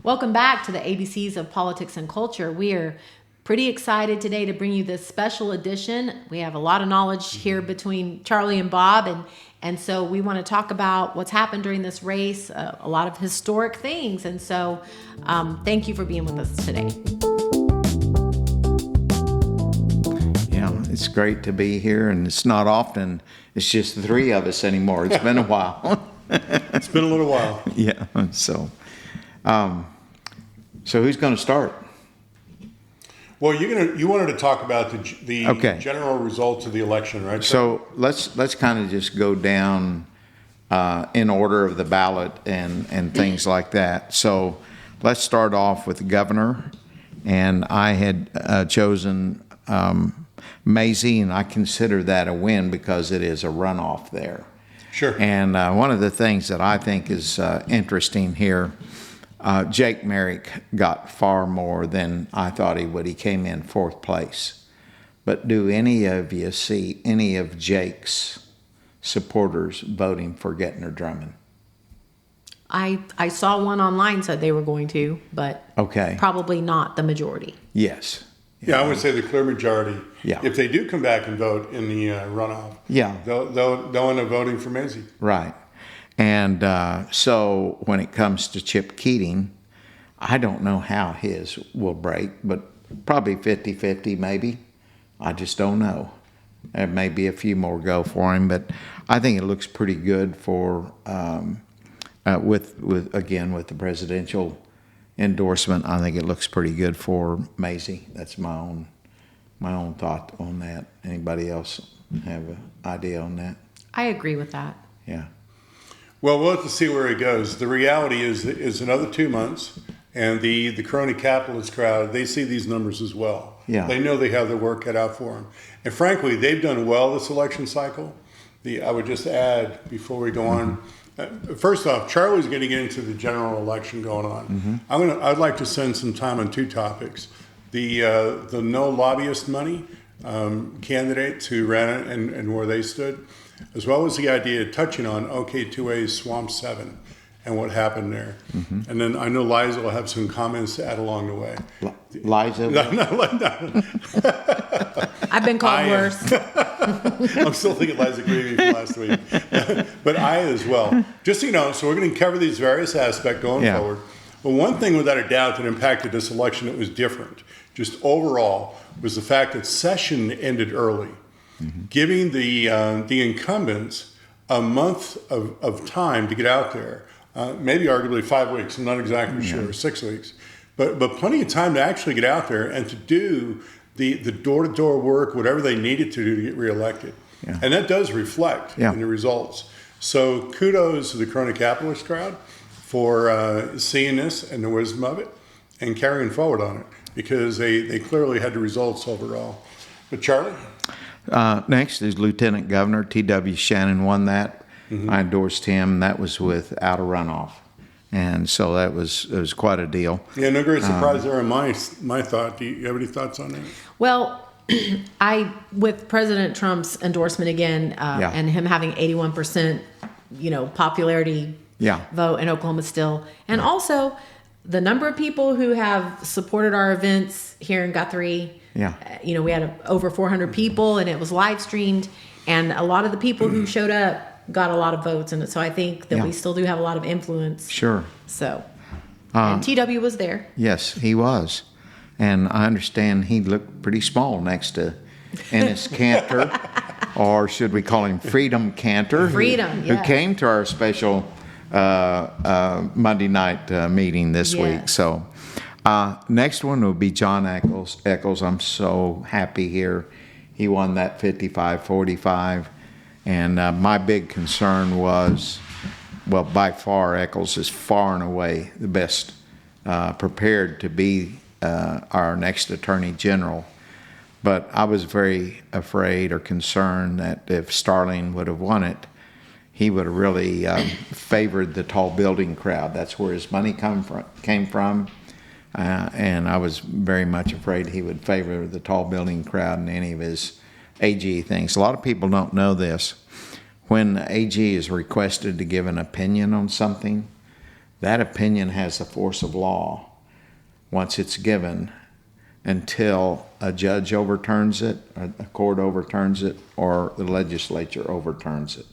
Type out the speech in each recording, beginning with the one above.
Welcome back to the ABCs of Politics and Culture. We are pretty excited today to bring you this special edition. We have a lot of knowledge here between Charlie and Bob, and so we want to talk about what's happened during this race, a lot of historic things. And so thank you for being with us today. Yeah, it's great to be here, and it's not often it's just the three of us anymore. It's been a while. It's been a little while. Yeah, so who's going to start? Well, you wanted to talk about the Okay. general results of the election, right? So let's kind of just go down in order of the ballot and things like that. So let's start off with the governor, and I had chosen Mazie, and I consider that a win because it is a runoff there. Sure. And one of the things that I think is interesting here, Jake Merrick got far more than I thought he would. He came in fourth place. But do any of you see any of Jake's supporters voting for Gettner Drummond? I saw one online said they were going to, but Okay. probably not the majority. Yes. Yeah, I would say the clear majority. Yeah. If they do come back and vote in the runoff, Yeah. they'll end up voting for Mazie. Right. And so when it comes to Chip Keating, I don't know how his will break, but probably 50-50 maybe. I just don't know. There may be a few more go for him, but I think it looks pretty good for with the presidential endorsement. I think it looks pretty good for Mazie. That's my own thought on that. Anybody else have an idea on that? I agree with that. Yeah. Well, we'll have to see where it goes. The reality is another 2 months, and the crony capitalist crowd, they see these numbers as well. Yeah. They know they have their work cut out for them. And frankly, they've done well this election cycle. I would just add, before we go on, first off, Charlie's going to get into the general election going on. I'd like to spend some time on two topics. The no lobbyist money candidates who ran it and where they stood, as well as the idea of touching on OK2A's Swamp 7 and what happened there. And then I know Liza will have some comments to add along the way. Liza? No. I've been called worse. I'm still thinking Liza Greavy from last week. But I as well. Just so you know, so we're going to cover these various aspects going forward. But one thing without a doubt that impacted this election that was different, just overall, was the fact that session ended early, giving the incumbents a month of time to get out there. Maybe arguably 5 weeks, I'm not exactly sure, or 6 weeks. But plenty of time to actually get out there and to do the door-to-door work, whatever they needed to do to get reelected. Yeah. And that does reflect in the results. So kudos to the crony capitalist crowd for seeing this and the wisdom of it and carrying forward on it, because they clearly had the results overall. But Charlie? Next is Lieutenant Governor T.W. Shannon won that. I endorsed him. That was without a runoff. And so it was quite a deal. Yeah, no great surprise there in my thought. Do you have any thoughts on that? Well, with President Trump's endorsement again, and him having 81%, popularity vote in Oklahoma still, and also the number of people who have supported our events here in Guthrie. Yeah. We had over 400 people, and it was live streamed, and a lot of the people who showed up got a lot of votes, and so I think that we still do have a lot of influence. Sure. So, and TW was there. Yes, he was. And I understand he looked pretty small next to Ennis Cantor, or should we call him Freedom Cantor? Freedom, who came to our special Monday night meeting this week. So next one will be John Eccles. Eccles, I'm so happy here. He won that 55-45. And my big concern was, well, by far, Eccles is far and away the best prepared to be our next Attorney General. But I was very afraid or concerned that if Starling would have won it, he would have really favored the tall building crowd. That's where his money came from. And I was very much afraid he would favor the tall building crowd in any of his AG things. A lot of people don't know this. When the AG is requested to give an opinion on something, that opinion has the force of law once it's given until a judge overturns it, or a court overturns it, or the legislature overturns it.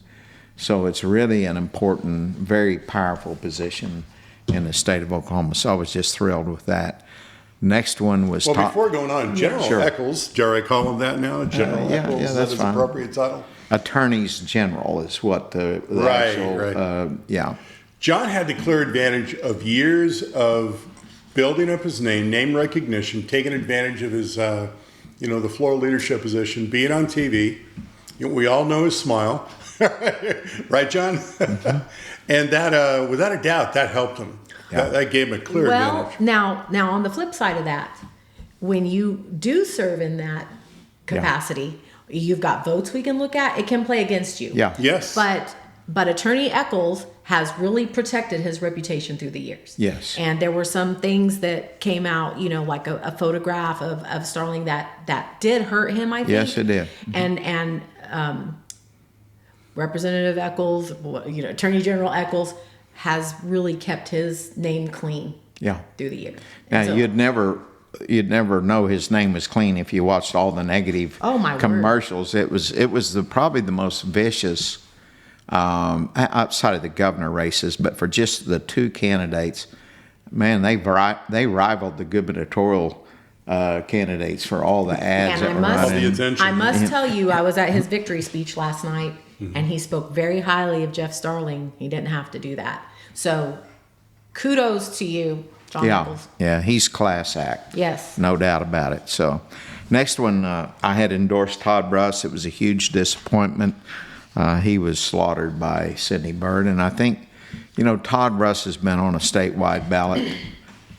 So it's really an important, very powerful position in the state of Oklahoma. So I was just thrilled with that. Next one was before going on, General Sure. Eccles, dare I call him that now? General yeah, Eccles, yeah, is that's that his fine. appropriate title? Attorneys General is what the Right, actual, right. yeah. John had the clear advantage of years of building up his name recognition, taking advantage of his, the floor leadership position, being on TV. We all know his smile, right, John? Mm-hmm. And that, without a doubt, that helped him. Yeah. That gave him a clear Well, advantage. now on the flip side of that, when you do serve in that capacity, you've got votes we can look at. It can play against you. Yeah. Yes. But Attorney Eccles has really protected his reputation through the years. Yes. And there were some things that came out, like a photograph of Starling that did hurt him, I think. Yes, it did. And Representative Eccles, Attorney General Eccles has really kept his name clean. Yeah. Through the years. Now, So- you'd never know his name was clean if you watched all the negative Oh, my word. commercials. It was probably the most vicious outside of the governor races, but for just the two candidates, man, they rivaled the gubernatorial candidates for all the ads And that were running. The attention. I must tell you, I was at his victory speech last night, and he spoke very highly of Jeff Starling. He didn't have to do that. So, kudos to you, John Yeah, Eccles. yeah, he's class act. Yes. No doubt about it. So, next one, I had endorsed Todd Russ. It was a huge disappointment. He was slaughtered by Cindy Byrd, and I think, Todd Russ has been on a statewide ballot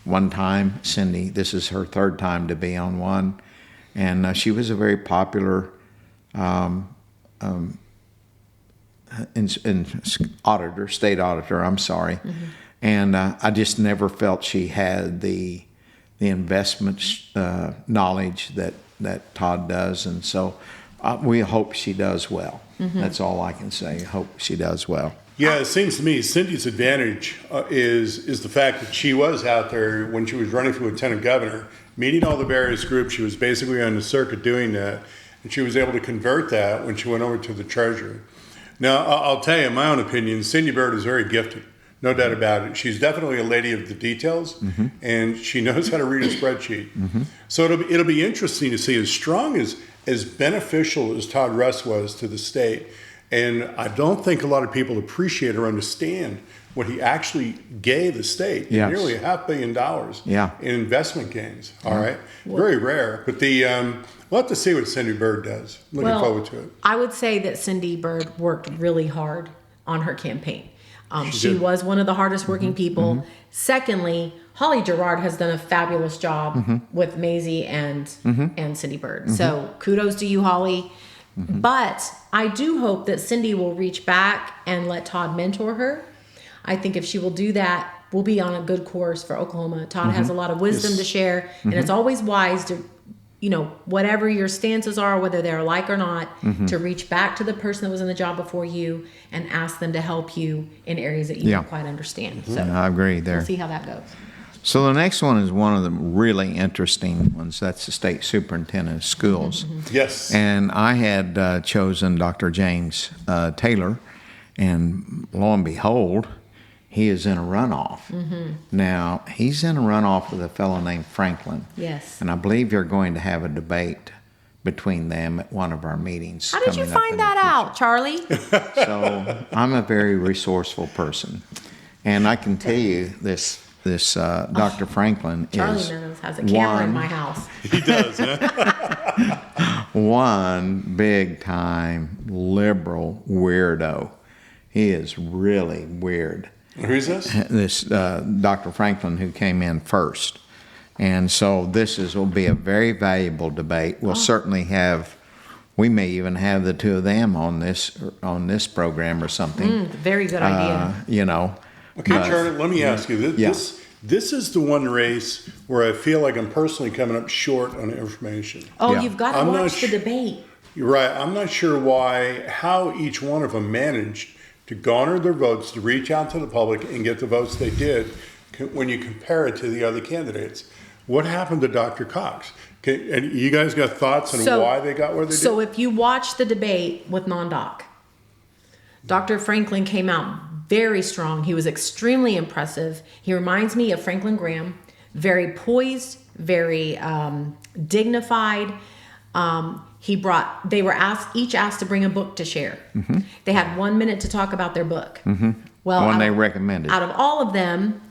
one time. Cindy, this is her third time to be on one, and she was a very popular state auditor. I'm sorry. Mm-hmm. And I just never felt she had the investment knowledge that Todd does, and so we hope she does well. Mm-hmm. That's all I can say. Hope she does well. Yeah, it seems to me Cindy's advantage is the fact that she was out there when she was running for lieutenant governor, meeting all the various groups. She was basically on the circuit doing that, and she was able to convert that when she went over to the treasury. Now, I'll tell you, in my own opinion, Cindy Byrd is very gifted, no doubt about it. She's definitely a lady of the details, and she knows how to read a spreadsheet. So it'll be interesting to see, as strong as beneficial as Todd Russ was to the state. And I don't think a lot of people appreciate or understand what he actually gave the state. Yes. Nearly $500 million in investment gains. All right. Very rare. But we'll have to see what Cindy Byrd does. Looking forward to it. I would say that Cindy Byrd worked really hard on her campaign. She did. was one of the hardest working people. Secondly, Holly Gerard has done a fabulous job with Maisie and Cindy Byrd. So kudos to you, Holly. But I do hope that Cindy will reach back and let Todd mentor her. I think if she will do that, we'll be on a good course for Oklahoma. Todd has a lot of wisdom to share, and it's always wise to, whatever your stances are, whether they're alike or not, to reach back to the person that was in the job before you and ask them to help you in areas that you don't quite understand. So I agree there. we'll see how that goes. So the next one is one of the really interesting ones. That's the state superintendent of schools. Yes. And I had chosen Dr. James Taylor, and lo and behold, he is in a runoff. Now, he's in a runoff with a fellow named Franklin. Yes. And I believe you're going to have a debate between them at one of our meetings. How did you coming up in find the that out, Charlie? So I'm a very resourceful person. And I can tell you this Dr. Franklin Charlie is knows has a camera in my house. He does, huh? one big time liberal weirdo. He is really weird. Who's this? This Dr. Franklin, who came in first. And so will be a very valuable debate. We'll certainly we may even have the two of them on this program or something. Very good idea. Okay, Charlie, let me ask you. This is the one race where I feel like I'm personally coming up short on information. Oh, Yeah. you've got to I'm not watch the debate. You're right. I'm not sure how each one of them managed to garner their votes, to reach out to the public and get the votes they did when you compare it to the other candidates. What happened to Dr. Cox? Okay, and you guys got thoughts on why they got where they did? So if you watch the debate with non-doc, Dr. Franklin came out very strong. He was extremely impressive. He reminds me of Franklin Graham, very poised, very dignified. They were each asked to bring a book to share. Mm-hmm. They had 1 minute to talk about their book. Mm-hmm. Well, one they recommended. Out of all of them,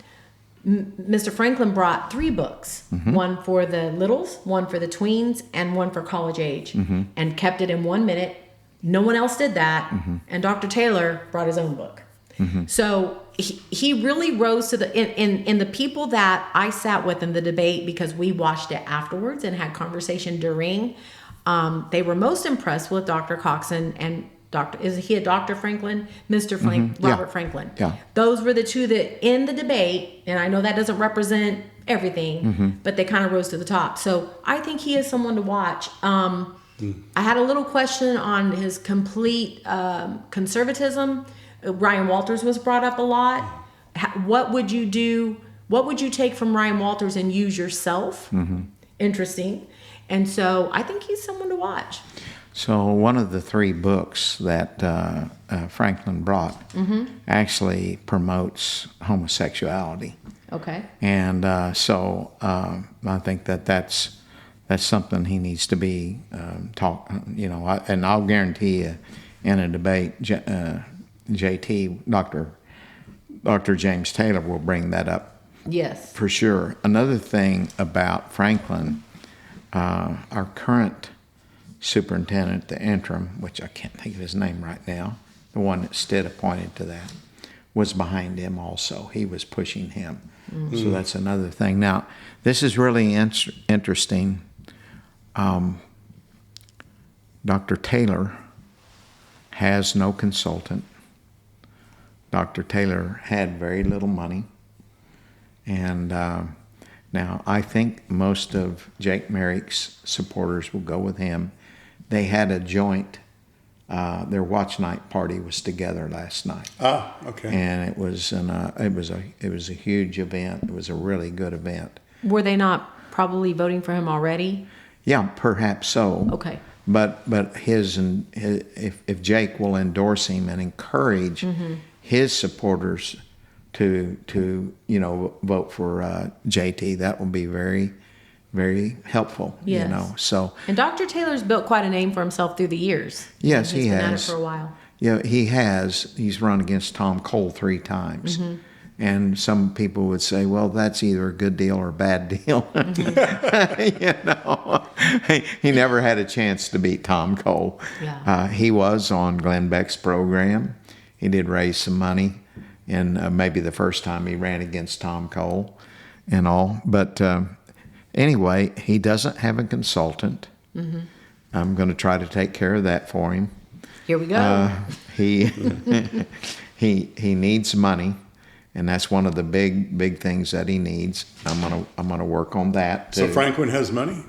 Mr. Franklin brought 3 books, Mm-hmm. one for the littles, one for the tweens, and one for college age, Mm-hmm. and kept it in 1 minute. No one else did that. Mm-hmm. And Dr. Taylor brought his own book. Mm-hmm. So he really rose to in the people that I sat with in the debate, because we watched it afterwards and had conversation during. They were most impressed with Dr. Cox and is he a Dr. Franklin? Mr. Robert Franklin. Yeah. Those were the two that in the debate, and I know that doesn't represent everything, but they kind of rose to the top. So I think he is someone to watch. I had a little question on his complete conservatism. Ryan Walters was brought up a lot. What would you do? What would you take from Ryan Walters and use yourself? Interesting. And so I think he's someone to watch. So one of the 3 books that Franklin brought actually promotes homosexuality. Okay. And so I think that's something he needs to be taught. And I'll guarantee you, in a debate, JT, Dr. James Taylor will bring that up. Yes. For sure. Another thing about Franklin, our current superintendent, the interim, which I can't think of his name right now, the one that Stitt appointed to that, was behind him also. He was pushing him. So that's another thing. Now, this is really interesting. Dr. Taylor has no consultant. Dr. Taylor had very little money. And now I think most of Jake Merrick's supporters will go with him. They had a joint, their watch night party was together last night. Ah, okay. And it was a huge event. It was a really good event. Were they not probably voting for him already? Yeah, perhaps so. Okay. But if Jake will endorse him and encourage his supporters to vote for JT, that will be very, very helpful. Yes. So. And Dr. Taylor's built quite a name for himself through the years. Yes, He's he been has. at it for a while. Yeah, he has. He's run against Tom Cole 3 times. And some people would say, well, that's either a good deal or a bad deal. He never had a chance to beat Tom Cole. Yeah. He was on Glenn Beck's program. He did raise some money, and maybe the first time he ran against Tom Cole and all. But anyway, he doesn't have a consultant. I'm going to try to take care of that for him. Here we go. He needs money, and that's one of the big things that he needs. I'm gonna work on that too. So Franklin has money?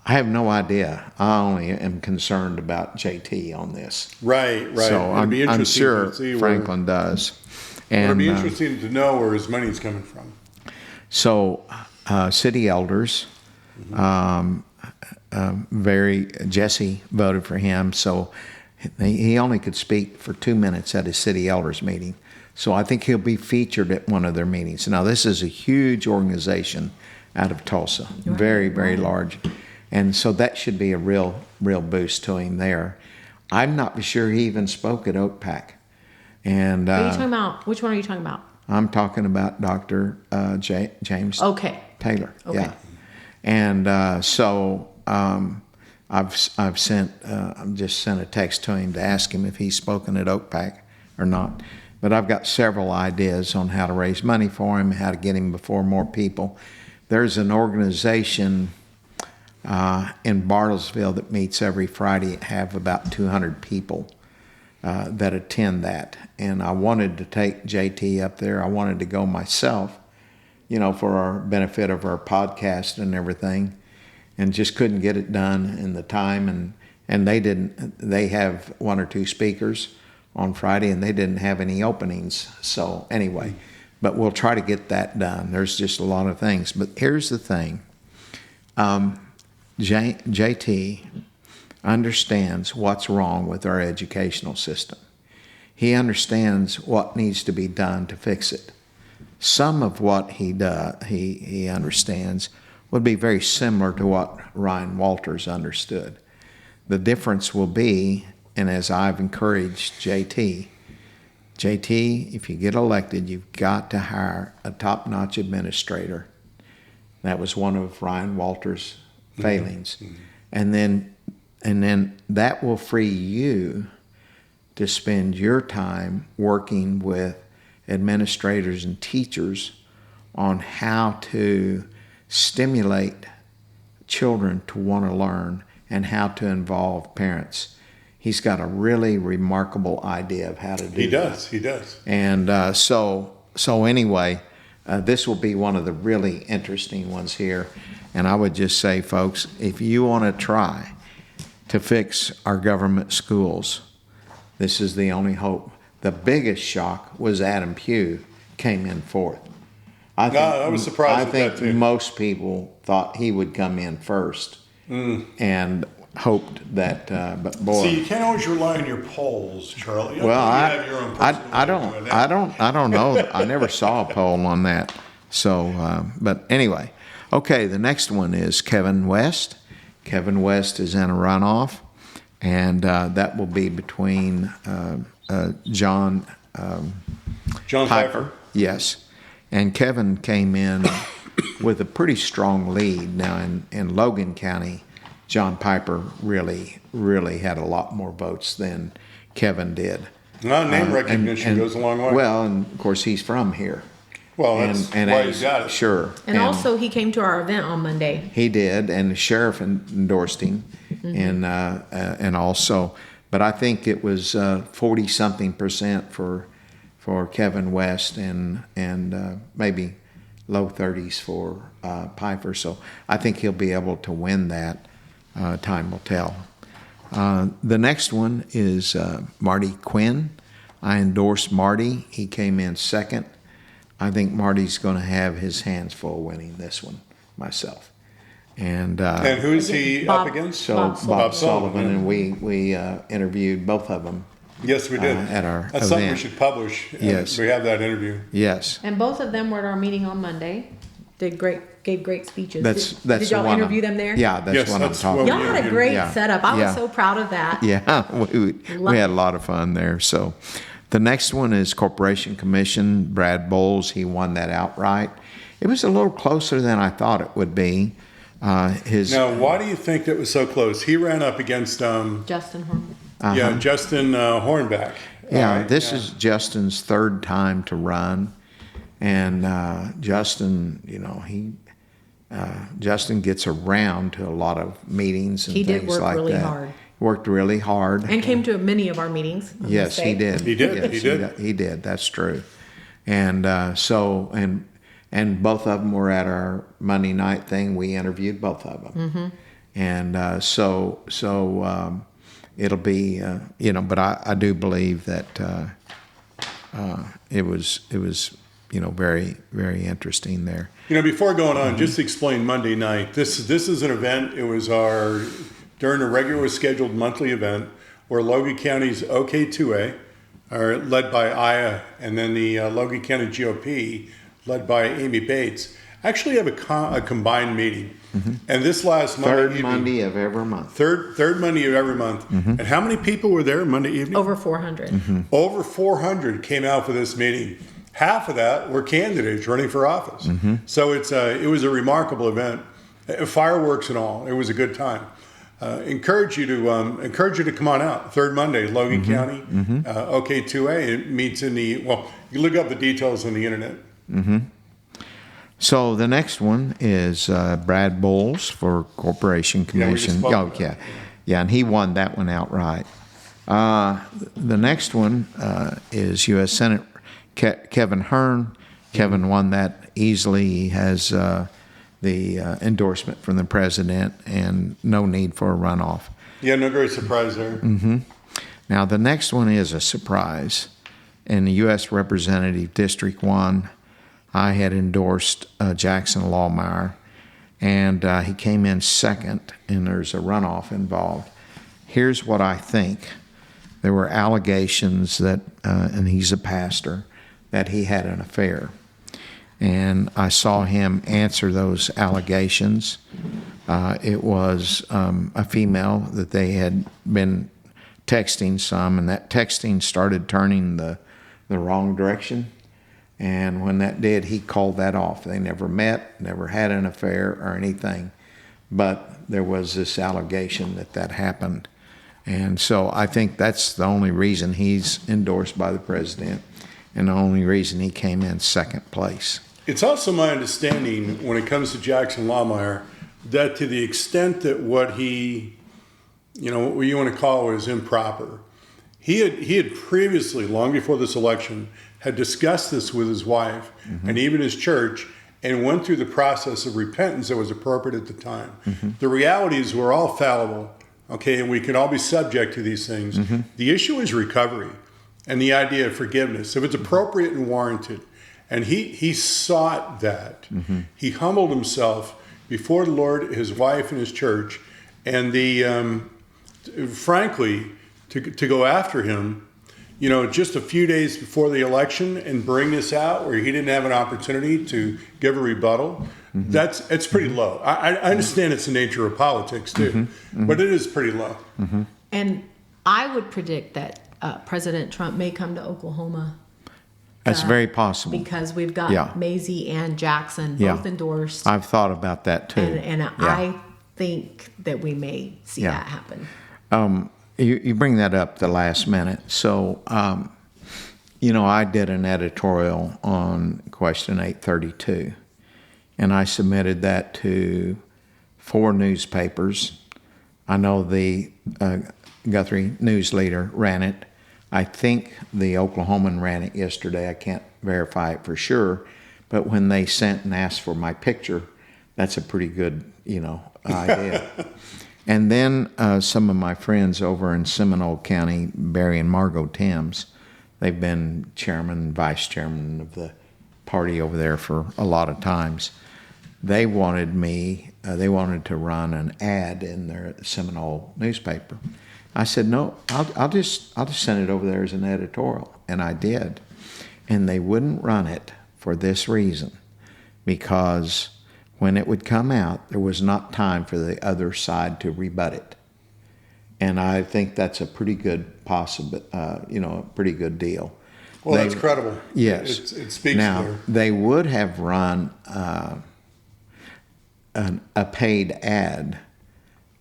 I have no idea. I only am concerned about JT on this. Right. So It'd be I'm interesting sure to see Franklin does. It'd And be interesting to know where his money's coming from. so city elders, Jesse voted for him. So he only could speak for 2 minutes at his city elders meeting. So I think he'll be featured at one of their meetings. Now, this is a huge organization out of Tulsa, very, very large. And so that should be a real boost to him there. I'm not sure he even spoke at OakPac. And Are you talking about, which one are you talking about? I'm talking about Dr. James Okay. Taylor. Okay. Yeah. And so I've just sent a text to him to ask him if he's spoken at OakPac or not. But I've got several ideas on how to raise money for him, how to get him before more people. There's an organization in Bartlesville that meets every Friday. Have about 200 people that attend that. And I wanted to take JT up there. I wanted to go myself, for our benefit of our podcast and everything, and just couldn't get it done in the time. And they didn't. They have 1 or 2 speakers on Friday, and they didn't have any openings. So anyway, but we'll try to get that done. There's just a lot of things. But here's the thing. JT understands what's wrong with our educational system. He understands what needs to be done to fix it. Some of what he understands would be very similar to what Ryan Walters understood. The difference will be, and as I've encouraged JT, if you get elected, you've got to hire a top-notch administrator. That was one of Ryan Walters' failings. And then that will free you to spend your time working with administrators and teachers on how to stimulate children to want to learn and how to involve parents. He's got a really remarkable idea of how to do that. He does. And so anyway, this will be one of the really interesting ones here. And I would just say, folks, if you want to try to fix our government schools, this is the only hope. The biggest shock was Adam Pugh came in fourth. I was surprised at that, I too. think most people thought he would come in first and hoped that, but boy. See, you can't always rely on your polls, Charlie. You Well, have your own personal I opinion on that. don't know. I never saw a poll on that. So, but anyway, okay. The next one is Kevin West. Kevin West is in a runoff, and that will be between John John Pfeiffer. Yes, and Kevin came in with a pretty strong lead. Now in Logan County, John Piper really had a lot more votes than Kevin did. Well, name recognition goes a long way. Well, and of course he's from here. Well, that's why you as- got it. Sure. And also, he came to our event on Monday. He did, and the sheriff endorsed him, and also, but I think it was 40-something% for Kevin West, and maybe low 30s for Piper. So I think he'll be able to win that. Time will tell. The next one is Marty Quinn. I endorsed Marty. He came in second. I think Marty's going to have his hands full winning this one myself. And And who's he Bob- up against? so Bob Bob Sullivan, Sullivan, and we interviewed both of them. Yes, we did. at our That's something we event. should publish. Yes. We have that interview. Yes, And both of them were at our meeting on Monday. Gave great speeches. that's did the y'all one interview I'm- them there? Yeah, that's Yes, what that's I'm talking what about. Y'all had a great Yeah. setup. I Yeah. was so proud of that. Yeah, we had a lot of fun there. So the next one is Corporation Commission. Brad Bowles, he won that outright. It was a little closer than I thought it would be. Now, why do you think that was so close? He ran up against Justin Horn. Justin Hornback. Yeah, All right, this is Justin's third time to run, and Justin, Justin gets around to a lot of meetings and He things did work like really that. hard. Worked really hard. And came to many of our meetings. I must Yes, he say. did. He did, Yes, he did. He did. That's true. And and both of them were at our Monday night thing. We interviewed both of them. Mm-hmm. And so it'll be, but I do believe that it was very, very interesting there. Before going on, just to explain Monday night. This is an event. It was during a regular scheduled monthly event where Logan County's OK2A are led by Aya, and then the Logan County GOP led by Amy Bates actually have a combined meeting. And this last Monday Third evening, Monday of every month. third Monday of every month. And how many people were there Monday evening? Over 400. Over 400 came out for this meeting. Half of that were candidates running for office. So it was a remarkable event, fireworks and all. It was a good time. Encourage you to come on out. Third Monday, Logan County, OK2A. It meets you look up the details on the internet. So the next one is Brad Bowles for Corporation Yeah, we just Commission. spoke Oh, about yeah, and he won that one outright. The next one is U.S. Senate Kevin Hearn. Kevin won that easily. He has the endorsement from the president and no need for a runoff. Yeah, no great surprise there. Now, the next one is a surprise. In the U.S. Representative District 1, I had endorsed Jackson Lawmeyer, and he came in second, and there's a runoff involved. Here's what I think. There were allegations that, and he's a pastor, that he had an affair. And I saw him answer those allegations. It was a female that they had been texting some, and that texting started turning the wrong direction. And when that did, he called that off. They never met, never had an affair or anything. But there was this allegation that happened. And so I think that's the only reason he's endorsed by the president and the only reason he came in second place. It's also my understanding when it comes to Jackson Lawmeyer that to the extent that what he, what you want to call it is improper, he had previously, long before this election, had discussed this with his wife and even his church and went through the process of repentance that was appropriate at the time. The reality is we're all fallible, okay, and we can all be subject to these things. The issue is recovery and the idea of forgiveness. If it's appropriate and warranted, and he sought that. He humbled himself before the Lord, his wife, and his church, and frankly, to go after him, just a few days before the election and bring this out where he didn't have an opportunity to give a rebuttal, it's pretty low. I understand it's the nature of politics too, but it is pretty low. And I would predict that President Trump may come to Oklahoma. That's very possible. Because we've got Mazie and Jackson both endorsed. I've thought about that too. And I think that we may see that happen. You bring that up the last minute. So, I did an editorial on Question 832, and I submitted that to 4 newspapers. I know the Guthrie News Leader ran it. I think the Oklahoman ran it yesterday. I can't verify it for sure, but when they sent and asked for my picture, that's a pretty good, idea. And then some of my friends over in Seminole County, Barry and Margot Timms, they've been chairman and vice chairman of the party over there for a lot of times. They wanted to run an ad in their Seminole newspaper. I said, no, I'll just send it over there as an editorial, and I did. And they wouldn't run it for this reason, because when it would come out, there was not time for the other side to rebut it. And I think that's a pretty good pretty good deal. Well, that's credible. Yes. It speaks now, there. They would have run a paid ad,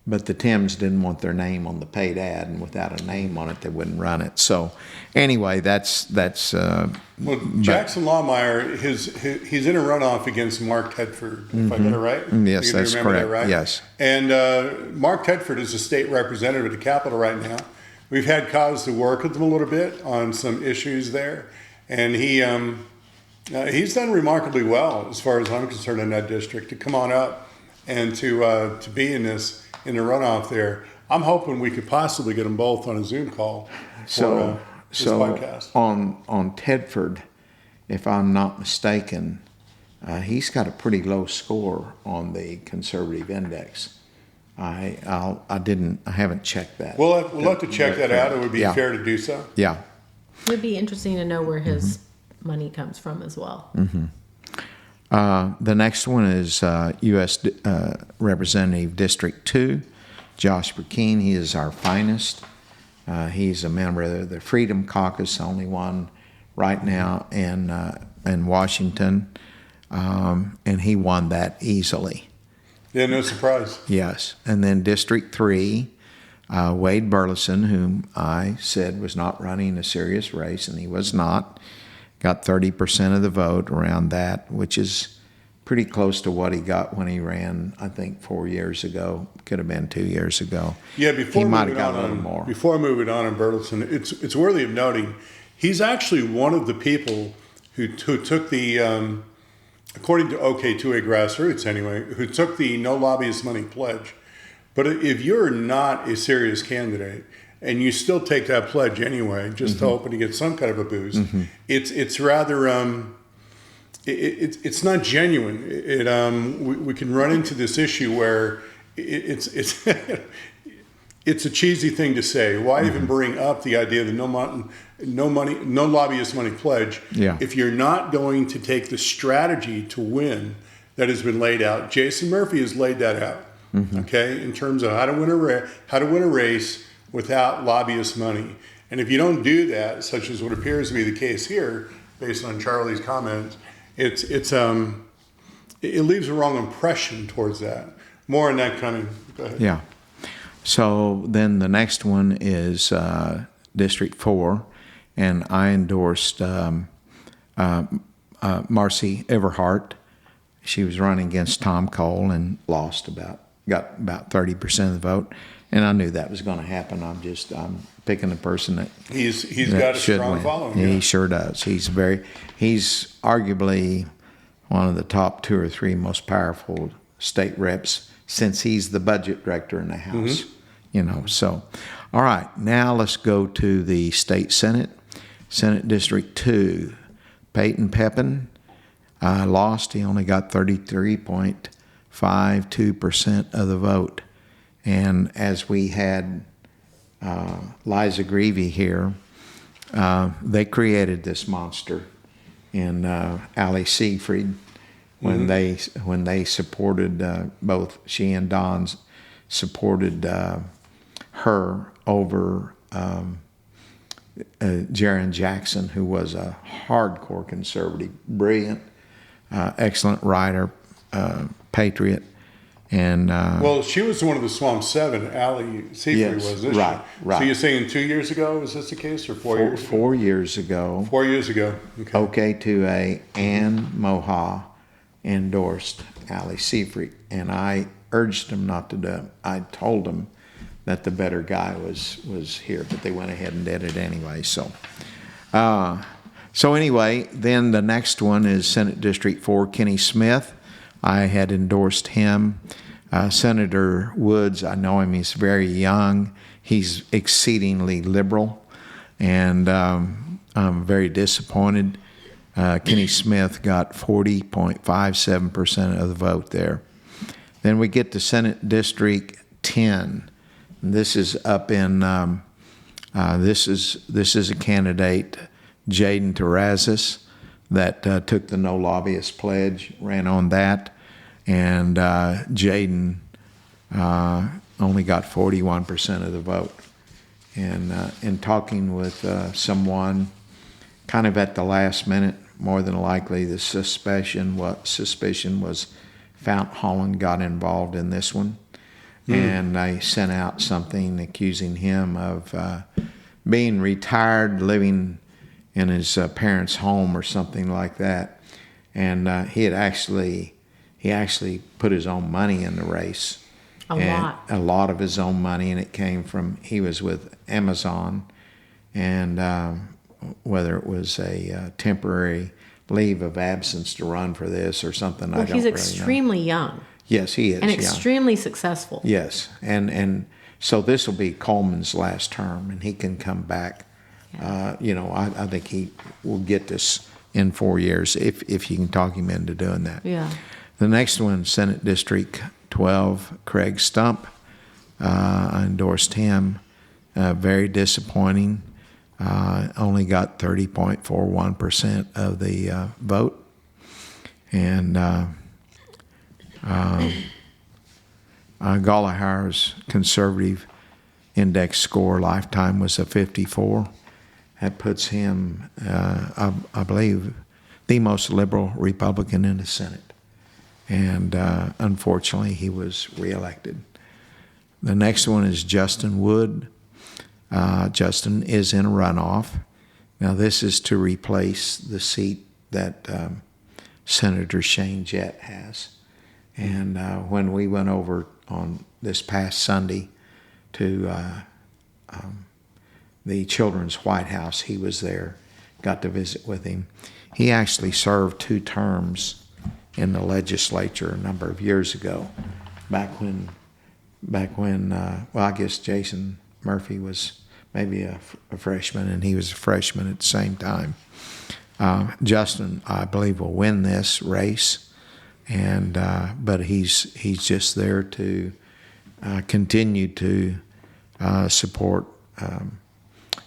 but the Tims didn't want their name on the paid ad, and without a name on it, they wouldn't run it. So, anyway, that's. Jackson Lawmeyer, he's in a runoff against Mark Tedford. If I got it right. Yes, that's correct. That, right? Yes. And Mark Tedford is a state representative at the Capitol right now. We've had cause to work with him a little bit on some issues there, and he's done remarkably well as far as I'm concerned in that district to come on up and to be in the runoff there. I'm hoping we could possibly get them both on a Zoom call for this podcast. On Tedford, if I'm not mistaken, he's got a pretty low score on the conservative index. I haven't checked that. We'll have to check that out. It would be fair to do so. Yeah. It would be interesting to know where his money comes from as well. The next one is U.S. Representative District 2, Josh Burkeen. He is our finest. He's a member of the Freedom Caucus, the only one right now in Washington, and he won that easily. Yeah, no surprise. Yes. And then District 3, Wade Burleson, whom I said was not running a serious race, and he was not, got 30% of the vote around that, which is pretty close to what he got when he ran, I think, 4 years ago. Could have been 2 years ago. Yeah, he might have got a little more. Before moving on Burleson, it's worthy of noting, he's actually one of the people who took the, according to OK2A Grassroots anyway, who took the no lobbyist money pledge. But if you're not a serious candidate, and you still take that pledge anyway, just hoping to get some kind of a boost. It's rather it's not genuine. We can run into this issue where it's it's a cheesy thing to say. Why even bring up the idea of the no lobbyist money pledge if you're not going to take the strategy to win that has been laid out? Jason Murphy has laid that out. Okay, in terms of how to win a race without lobbyist money. And if you don't do that, such as what appears to be the case here, based on Charlie's comments, it leaves a wrong impression towards that. More on that coming. Go ahead. Yeah. So then the next one is District 4, and I endorsed Marcy Everhart. She was running against Tom Cole and got about 30% of the vote, and I knew that was going to happen. I'm picking the person that he's got a strong win. following. He sure does. He's arguably one of the top 2 or 3 most powerful state reps, since he's the budget director in the House. So all right, now let's go to the state Senate District 2. Peyton Pepin lost. He only got 33.52% of the vote. And as we had Liza Greavy here, they created this monster in Ali Seyfried when they supported both she and Don supported her over Jaron Jackson, who was a hardcore conservative, brilliant, excellent writer, patriot. And well, she was one of the Swamp 7. Ali Seyfried was, isn't she? Right. So you're saying 2 years ago? Is this the case, or 4 years ago? 4 years ago. 4 years ago. Okay. OK2A and Moha endorsed Ali Seyfried, and I urged them not to do it. I told them that the better guy was here, but they went ahead and did it anyway. So anyway, then the next one is Senate District 4, Kenny Smith. I had endorsed him. Senator Woods, I know him. He's very young. He's exceedingly liberal, and I'm very disappointed. Kenny Smith got 40.57% of the vote there. Then we get to Senate District 10. This is up in this is a candidate, Jaden Terrazas, that took the no lobbyist pledge, ran on that, and Jaden only got 41% of the vote. And in talking with someone, kind of at the last minute, more than likely the suspicion was Fount Holland got involved in this one. And they sent out something accusing him of being retired, living in his parents' home or something like that. And he actually put his own money in the race. A lot of his own money, and it came from, he was with Amazon, and whether it was a temporary leave of absence to run for this or something, I don't really know. He's extremely young. Yes, he is. And extremely successful. Yes, and so this will be Coleman's last term, and he can come back. Yeah. I think he will get this in 4 years if you can talk him into doing that. Yeah. The next one, Senate District 12, Craig Stump. I endorsed him. Very disappointing. Only got 30.41% of the vote. And Gallagher's conservative index score lifetime was a 54. That puts him, I believe, the most liberal Republican in the Senate. And unfortunately, he was reelected. The next one is Justin Wood. Justin is in a runoff. Now, this is to replace the seat that Senator Shane Jett has. And when we went over on this past Sunday to the Children's White House, he was there, got to visit with him. He actually served 2 terms in the legislature a number of years ago, back when I guess Jason Murphy was maybe a freshman, and he was a freshman at the same time. Justin, I believe, will win this race, and but he's just there to continue to support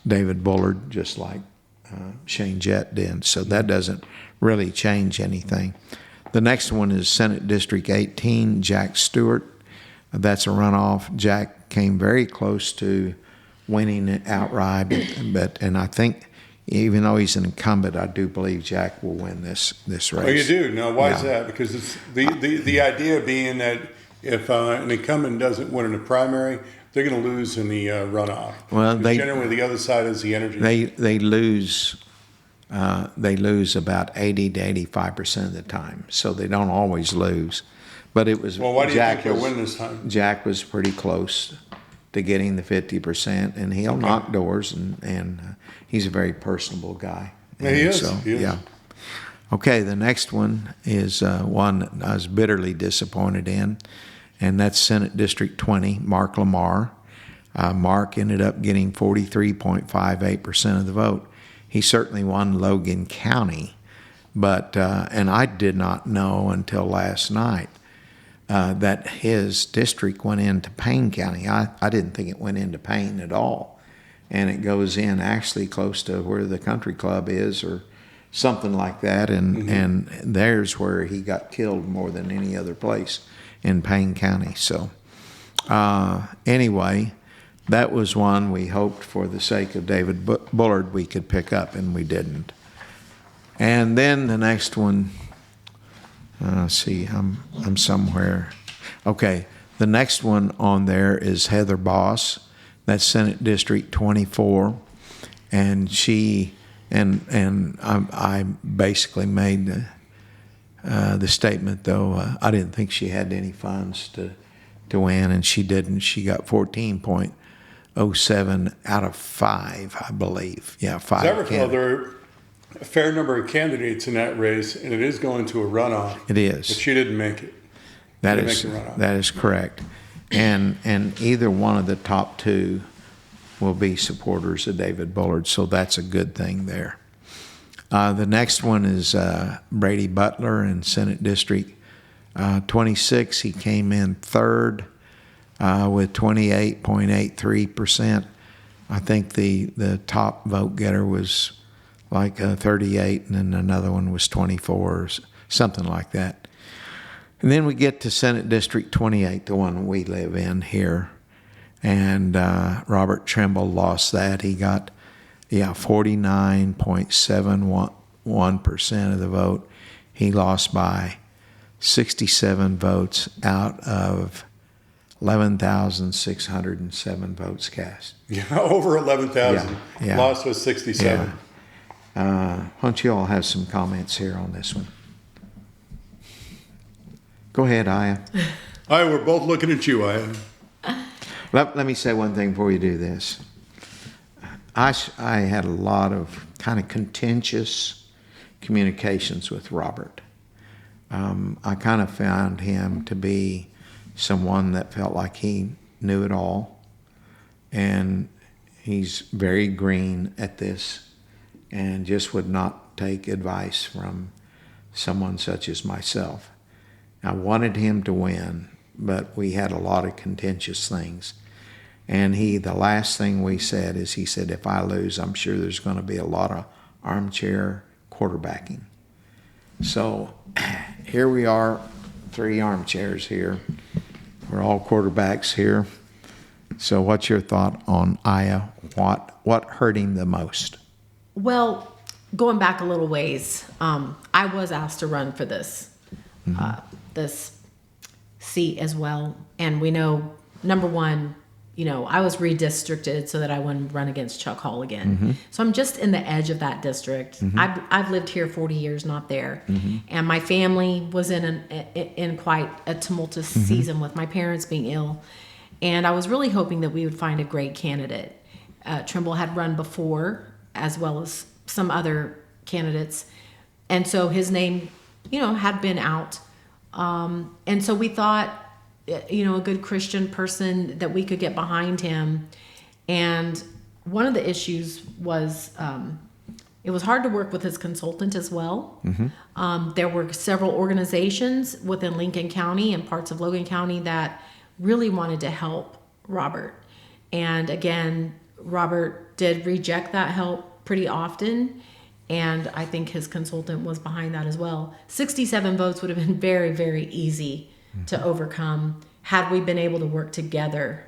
David Bullard, just like Shane Jett did. So that doesn't really change anything. The next one is Senate District 18, Jack Stewart. That's a runoff. Jack came very close to winning it outright, and I think even though he's an incumbent, I do believe Jack will win this race. Oh, you do? Now, why is that? Because it's the idea being that if an incumbent doesn't win in the primary, they're going to lose in the runoff. Well, generally the other side is the energy. They lose about 80 to 85% of the time, so they don't always lose. But it was Well, why do you think he'll win this time? Jack was pretty close to getting the 50%, and he'll knock doors, and he's a very personable guy. Yeah, he is. So, He is. yeah. Okay, the next one is one that I was bitterly disappointed in, and that's Senate District 20, Mark Lamar. Mark ended up getting 43.58% of the vote. He certainly won Logan County, but and I did not know until last night that his district went into Payne County. I didn't think it went into Payne at all, and it goes in actually close to where the country club is, or something like that, and there's where he got killed more than any other place in Payne County. So anyway, that was one we hoped for the sake of David Bullard we could pick up, and we didn't. And then the next one, let's see, I'm somewhere. Okay, the next one on there is Heather Boss. That's Senate District 24, and she and I basically made the statement, though I didn't think she had any funds to win, and she didn't. She got 14.07 out of 5, I believe. Yeah, 5. Well, there are a fair number of candidates in that race, and it is going to a runoff. It is. But she didn't make it. That is correct. And either one of the top two will be supporters of David Bullard, so that's a good thing there. The next one is Brady Butler in Senate District 26. He came in third with 28.83%. I think the top vote getter was like 38, and then another one was 24, or something like that. And then we get to Senate District 28, the one we live in here. And Robert Trimble lost that. He got 49.71% of the vote. He lost by 67 votes out of 11,607 votes cast. Yeah, over 11,000. Yeah. Lost was 67. Yeah. Why don't you all have some comments here on this one? Go ahead, Aya. All right, we're both looking at you, Aya. Let me say one thing before you do this. I had a lot of kind of contentious communications with Robert. I kind of found him to be someone that felt like he knew it all, and he's very green at this and just would not take advice from someone such as myself. I wanted him to win, but we had a lot of contentious things. And the last thing we said is, he said, if I lose, I'm sure there's going to be a lot of armchair quarterbacking. So here we are, 3 armchairs here. We're all quarterbacks here. So what's your thought on Aya? What hurt him the most? Well, going back a little ways, I was asked to run for this this seat as well, and we know, number one, I was redistricted so that I wouldn't run against Chuck Hall again. So I'm just in the edge of that district. I've lived here 40 years, not there, and my family was in quite a tumultuous season with my parents being ill, and I was really hoping that we would find a great candidate. Trimble had run before, as well as some other candidates, and so his name, had been out, and so we thought, a good Christian person that we could get behind him. And one of the issues was it was hard to work with his consultant as well. There were several organizations within Lincoln County and parts of Logan County that really wanted to help Robert. And again, Robert did reject that help pretty often. And I think his consultant was behind that as well. 67 votes would have been very, very easy to overcome had we been able to work together.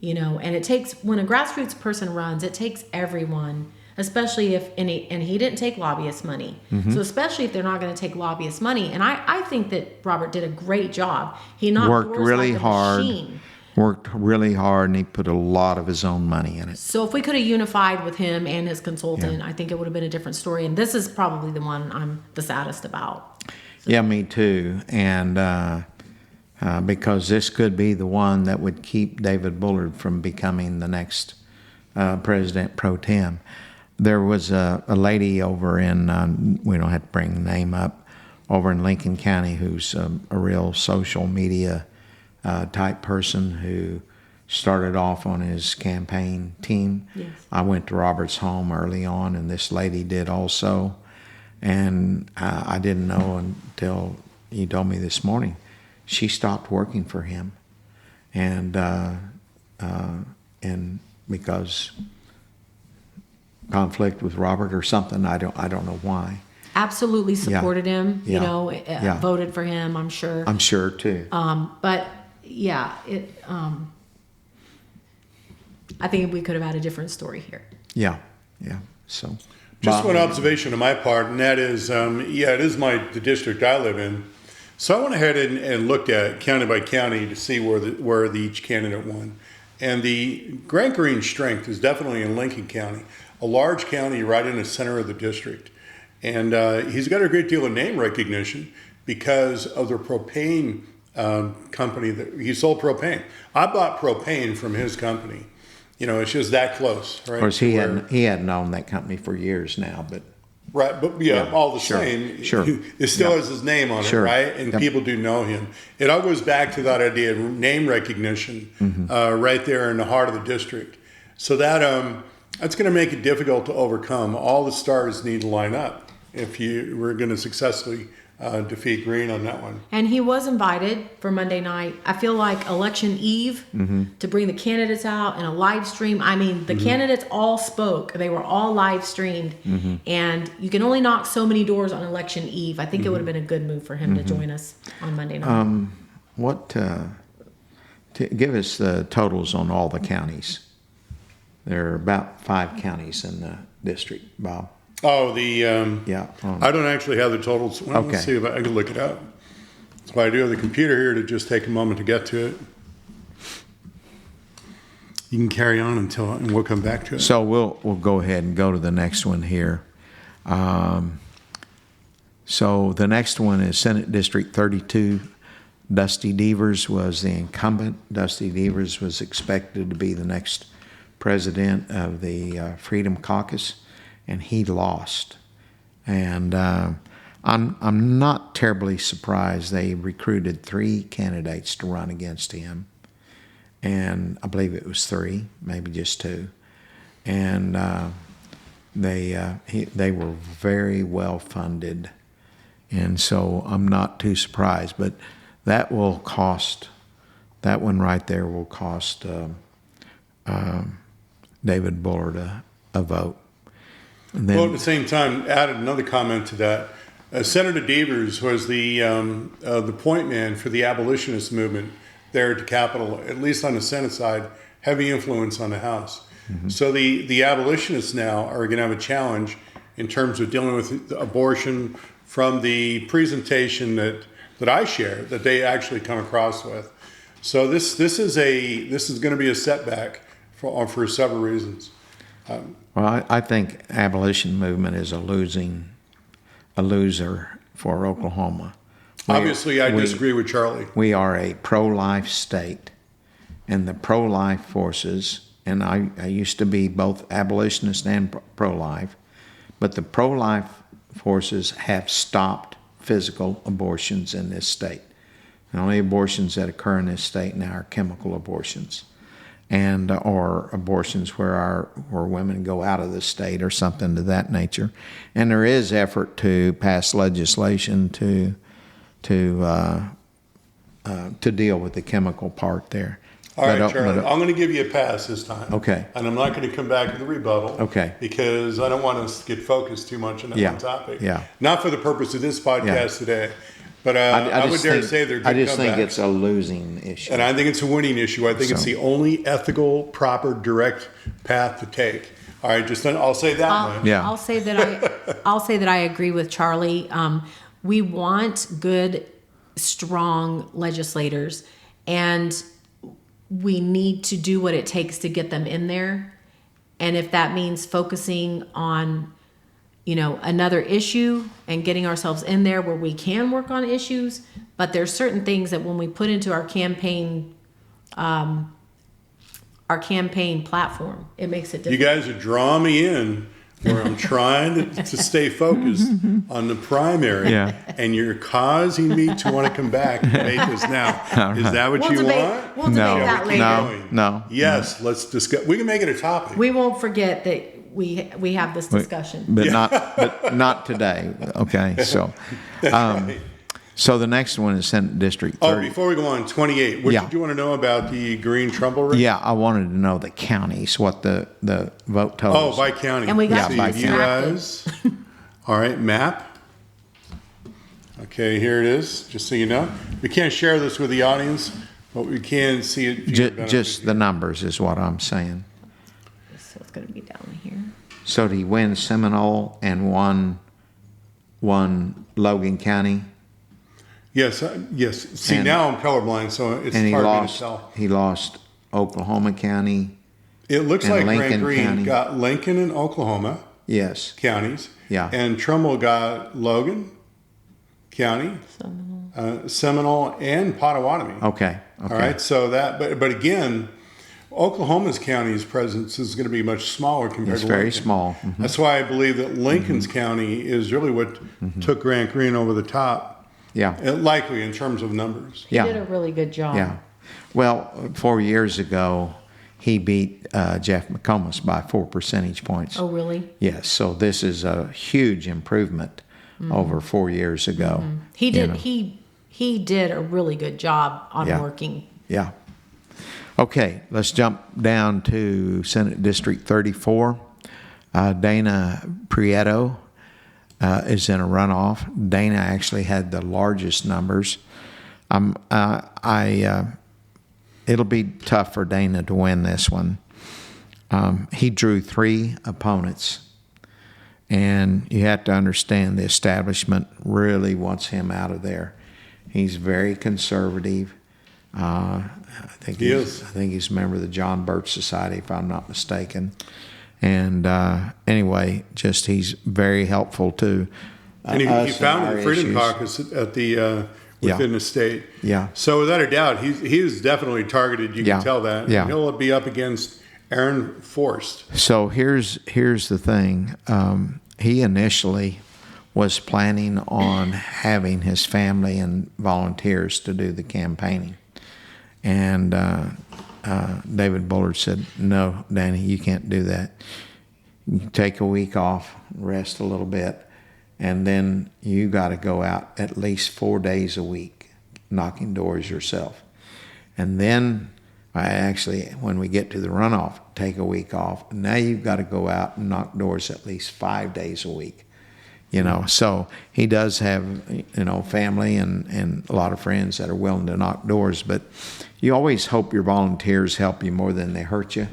You know, and it takes, when a grassroots person runs, it takes everyone, especially if, and he didn't take lobbyist money. So especially if they're not going to take lobbyist money. And I think that Robert did a great job. He knocked Worked doors really like a hard. machine. Worked really hard, and he put a lot of his own money in it. So if we could have unified with him and his consultant, I think it would have been a different story. And this is probably the one I'm the saddest about. Yeah, me too. And because this could be the one that would keep David Bullard from becoming the next president pro tem. There was a lady over in, we don't have to bring the name up, over in Lincoln County who's a real social media type person who started off on his campaign team. Yes. I went to Robert's home early on, and this lady did also. And I didn't know until he told me this morning. She stopped working for him, and because conflict with Robert or something, I don't know why. Absolutely supported him, you Yeah. know, Yeah. voted for him, I'm sure. I'm sure too. But yeah, I think we could have had a different story here. Yeah. So Just Bob, one observation on my part, and that is, it is the district I live in. So I went ahead and looked at county by county to see where each candidate won. And the Grant Green's strength is definitely in Lincoln County, a large county right in the center of the district. And he's got a great deal of name recognition because of the propane company that he sold propane. I bought propane from his company. You know, it's just that close, right? Of course, he hadn't owned that company for years now, but Right, but all the same, sure. it still has his name on Sure. it, right? And people do know him. It all goes back to that idea of name recognition, right there in the heart of the district. So that's going to make it difficult to overcome. All the stars need to line up if you were going to successfully defeat Green on that one. And he was invited for Monday night. I feel like election eve to bring the candidates out in a live stream. I mean, the candidates all spoke. They were all live streamed. And you can only knock so many doors on election eve. I think it would have been a good move for him to join us on Monday night. Give us the totals on all the counties. There are about 5 counties in the district, Bob. Oh, I don't actually have the totals. Well, Okay. Let's see if I can look it up. That's why I do have the computer here to just take a moment to get to it. You can carry on and we'll come back to it. So we'll go ahead and go to the next one here. So the next one is Senate District 32. Dusty Devers was the incumbent. Dusty Devers was expected to be the next president of the Freedom Caucus, and he lost. And I'm not terribly surprised. They recruited 3 candidates to run against him, and I believe it was 3, maybe just 2. And they were very well funded, and so I'm not too surprised. But that one right there will cost David Bullard a vote. And then, Well, at the same time, added another comment to that. Senator Devers was the point man for the abolitionist movement there at the Capitol, at least on the Senate side, heavy influence on the House. So the abolitionists now are going to have a challenge in terms of dealing with abortion from the presentation that I share, that they actually come across with. So this is going to be a setback for several reasons. well, I think abolition movement is a loser for Oklahoma. Obviously, I disagree with Charlie. We are a pro-life state, and the pro-life forces, and I used to be both abolitionist and pro-life, but the pro-life forces have stopped physical abortions in this state. The only abortions that occur in this state now are chemical abortions. and or abortions where women go out of the state or something to that nature. And there is effort to pass legislation to deal with the chemical part there. All right, Charlie, I'm going to give you a pass this time. Okay. And I'm not going to come back with a rebuttal. Okay. Because I don't want us to get focused too much on that one topic. Yeah. Not for the purpose of this podcast today, but I would dare say they're good I just think comebacks. it's a losing issue. And I think it's a winning issue. I think it's the only ethical, proper, direct path to take. All right, I'll say that much. Yeah. I'll say that I agree with Charlie. We want good, strong legislators, and we need to do what it takes to get them in there. And if that means focusing on, another issue and getting ourselves in there where we can work on issues, but there's certain things that when we put into our campaign platform, it makes it different. You guys are drawing me in where I'm trying to stay focused on the primary, and you're causing me to want to come back and debate this now. Is that what you want? We'll debate that later. No. Yes, let's discuss. We can make it a topic. We won't forget that we have this discussion. But not today. Okay. So so the next one is Senate District 30. Oh, before we go on, 28. What do you want to know about the Green-Trumbull race? Yeah, I wanted to know the counties, what the vote totals. Oh, by county. And we got by you guys. All right, map. Okay, here it is, just so you know. We can't share this with the audience, but we can see it. Just the numbers is what I'm saying. So it's going to be down here. So did he win Seminole and won Logan County? Yes, yes. See, now I'm colorblind, so it's And hard for me to tell. he lost Oklahoma County. It looks and like Lincoln Grant Green County. got Lincoln and Oklahoma Yes. counties. Yeah. And Trumbull got Logan County, Seminole, and Potawatomi. Okay. All right. So but again, Oklahoma's county's presence is going to be much smaller compared It's to very Lincoln. small. Mhm. That's why I believe that Lincoln's county is really what took Grant Green over the top. Yeah. Likely in terms of numbers. He did a really good job. Yeah. Well, 4 years ago, he beat Jeff McComas by 4 percentage points. Oh, really? Yes. So this is a huge improvement over 4 years ago. He did. He did a really good job on working. Yeah. Okay, let's jump down to Senate District 34. Dana Prieto is in a runoff. Dana actually had the largest numbers. It'll be tough for Dana to win this one. He drew 3 opponents, and you have to understand the establishment really wants him out of there. He's very conservative. I think he's a member of the John Birch Society, if I'm not mistaken. And anyway, just he's very helpful to And he us founded and the our Freedom issues. Caucus at the within the state. Yeah. So without a doubt, he is definitely targeted. You Yeah. can tell that. Yeah. And he'll be up against Aaron Forst. So here's the thing. He initially was planning on having his family and volunteers to do the campaigning. And David Bullard said, "No, Danny, you can't do that. You take a week off, rest a little bit, and then you got to go out at least 4 days a week, knocking doors yourself. And then when we get to the runoff, take a week off. Now you've got to go out and knock doors at least 5 days a week." So he does have, family and a lot of friends that are willing to knock doors, but you always hope your volunteers help you more than they hurt you.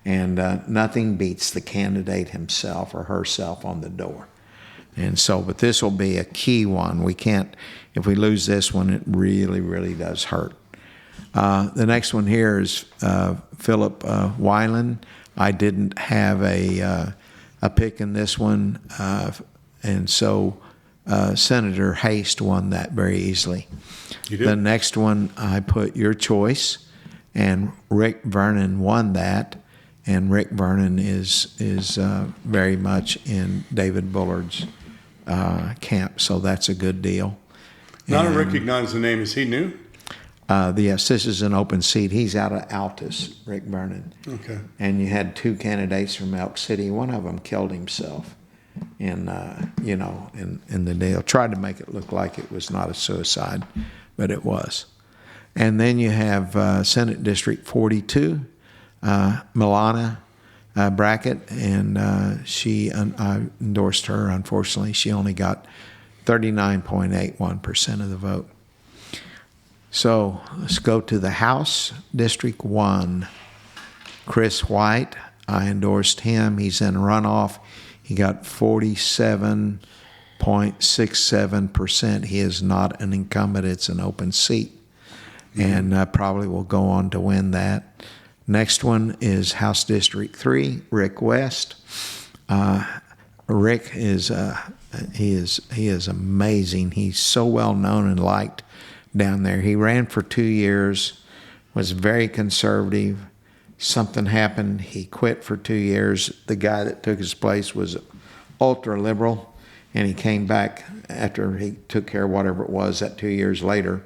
And nothing beats the candidate himself or herself on the door. And so, but this will be a key one. If we lose this one, it really, really does hurt. The next one here is Philip Weiland. I didn't have a pick in this one. And so Senator Haste won that very easily. You did? The next one, I put your choice, and Rick Vernon won that. And Rick Vernon is very much in David Bullard's camp, so that's a good deal. Not recognize the name. Is he new? Yes, this is an open seat. He's out of Altus, Rick Vernon. Okay. And you had two candidates from Elk City. One of them killed himself in the deal. Tried to make it look like it was not a suicide, but it was. And then you have Senate District 42, Milana Brackett, and I endorsed her. Unfortunately, she only got 39.81% of the vote. So let's go to the House, District 1. Chris White, I endorsed him. He's in a runoff. He got 47.67%. He is not an incumbent. It's an open seat. And probably will go on to win that. Next one is House District 3, Rick West. Rick is he is amazing. He's so well known and liked down there. He ran for 2 years, was very conservative. Something happened. He quit for 2 years. The guy that took his place was ultra liberal, and he came back after he took care of whatever it was that 2 years later,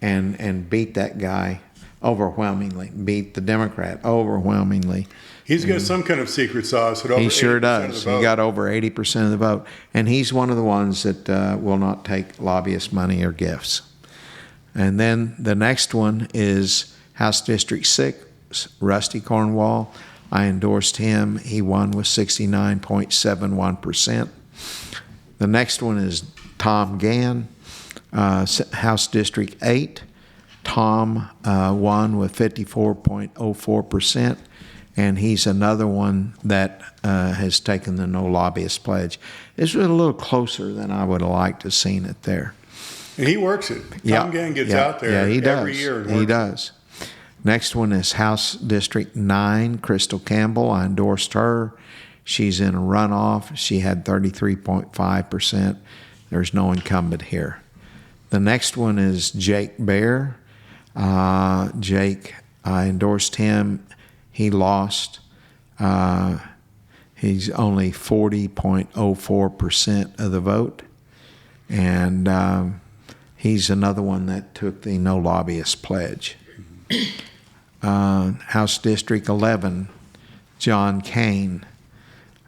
and beat that guy overwhelmingly. Beat the Democrat overwhelmingly. He's got some kind of secret sauce. At over He sure 80% does. of the vote. He got over 80% of the vote. And he's one of the ones that will not take lobbyist money or gifts. And then the next one is House District 6, Rusty Cornwall. I endorsed him. He won with 69.71%. The next one is Tom Gann, House District 8. Tom won with 54.04%. And he's another one that has taken the no lobbyist pledge. This was a little closer than I would have liked to have seen it there. And he works it. Tom Gann gets out there every year. And He does. Next one is House District 9, Crystal Campbell. I endorsed her. She's in a runoff. She had 33.5%. There's no incumbent here. The next one is Jake Bear. Jake, I endorsed him. He lost. He's only 40.04% of the vote. And he's another one that took the no lobbyist pledge. House District 11, John Kane.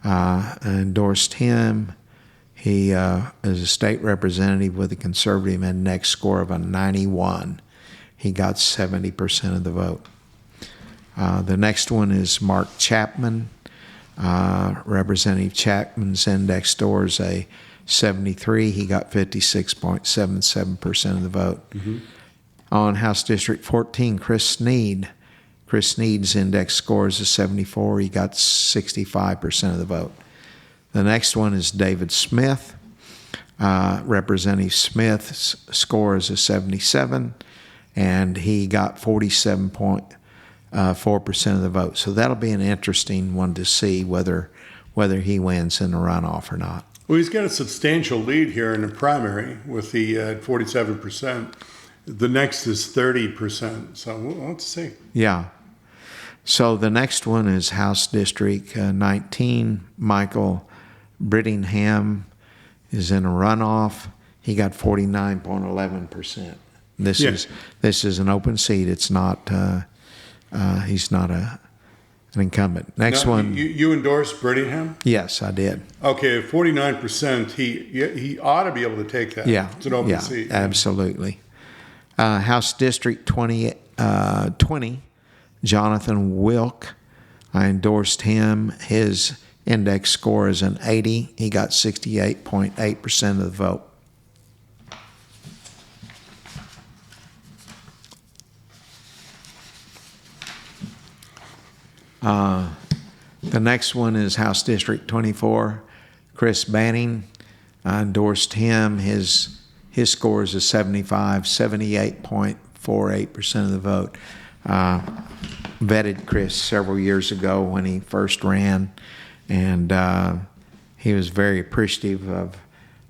I endorsed him. He is a state representative with a conservative index score of a 91. He got 70% of the vote. The next one is Mark Chapman. Representative Chapman's index score is a 73. He got 56.77% of the vote. Mm-hmm. On House District 14, Chris Sneed. Chris Sneed's index score is a 74. He got 65% of the vote. The next one is David Smith. Representative Smith's score is a 77, and he got 47.4% of the vote. So that'll be an interesting one to see whether he wins in the runoff or not. Well, he's got a substantial lead here in the primary with the 47%. The next is 30%. So we'll have to see. Yeah. So the next one is House District 19. Michael Brittingham is in a runoff. He got 49.11%. This is an open seat. It's not. He's not an incumbent. Next one. You endorsed Brittingham? Yes, I did. Okay, 49%. He ought to be able to take that. Yeah, It's an open seat. Absolutely. House District 20, Jonathan Wilk. I endorsed him. His index score is an 80. He got 68.8% of the vote. The next one is House District 24, Chris Banning. I endorsed him. His score is a 75, 78.48% of the vote. Vetted Chris several years ago when he first ran, and he was very appreciative of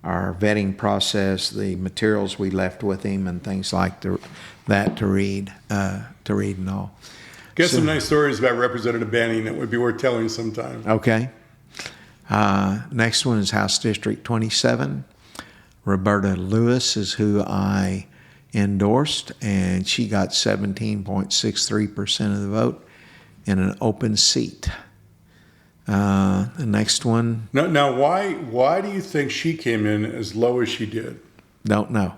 our vetting process, the materials we left with him, and things like that to read and all. Got some nice stories about Representative Banning that would be worth telling sometime. Okay. Next one is House District 27. Roberta Lewis is who I endorsed, and she got 17.63% of the vote in an open seat. The next one, Now, why do you think she came in as low as she did? don't know.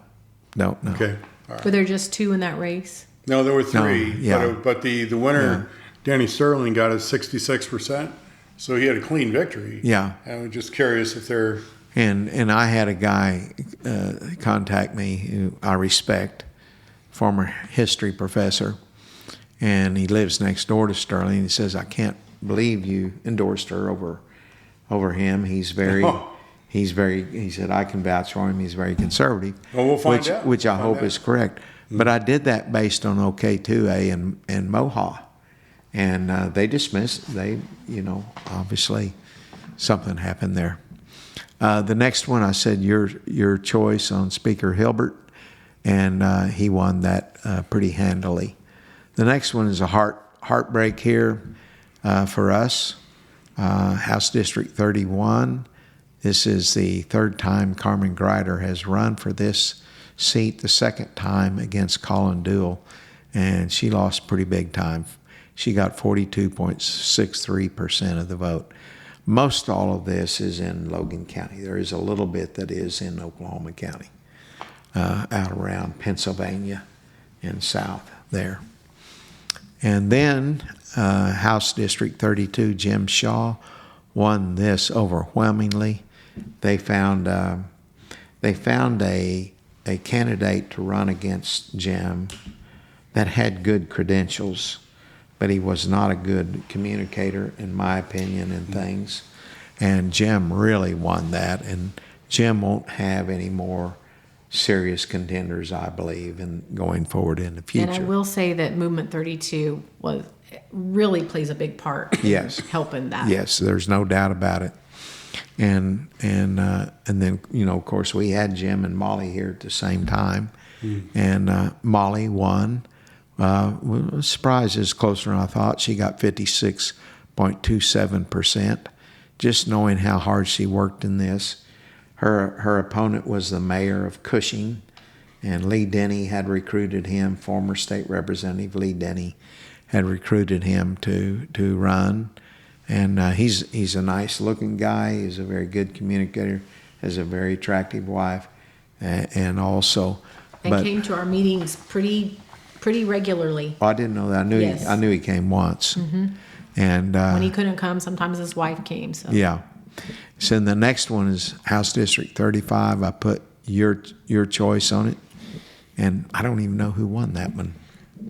Okay, all right. Were there just two in that race? No, there were three, yeah. but the winner, Danny Sterling, got a 66%, so he had a clean victory. Yeah. And I'm just curious if they're. And I had a guy contact me who I respect, former history professor, and he lives next door to Sterling. He says, I can't believe you endorsed her over him. He said, I can vouch for him. He's very conservative. Well, we'll find out. Which I hope is correct. But I did that based on OK2A and MOHA. And they dismissed, obviously something happened there. The next one, I said, your choice on Speaker Hilbert, and he won that pretty handily. The next one is a heartbreak here for us, House District 31. This is the third time Carmen Greider has run for this seat, the second time against Colin Dewell, and she lost pretty big time. She got 42.63% of the vote. Most all of this is in Logan County. There is a little bit that is in Oklahoma County, out around Pennsylvania and south there. And then House District 32, Jim Shaw won this overwhelmingly. They found a candidate to run against Jim that had good credentials, but he was not a good communicator, in my opinion, in things. And Jim really won that, and Jim won't have any more serious contenders, I believe, in going forward in the future. And I will say that Movement 32 really plays a big part in helping that. Yes, there's no doubt about it. And then, of course, we had Jim and Molly here at the same time, and Molly won. Surprise is closer than I thought. She got 56.27%. Just knowing how hard she worked in this. Her opponent was the mayor of Cushing, and Lee Denny had recruited him. Former state representative Lee Denny had recruited him to run, and he's a nice looking guy. He's a very good communicator. Has a very attractive wife, and also. Came to our meetings pretty regularly. I didn't know that. I knew he came once. Mm-hmm. And when he couldn't come, sometimes his wife came. So. Yeah. So the next one is House District 35. I put your choice on it, and I don't even know who won that one.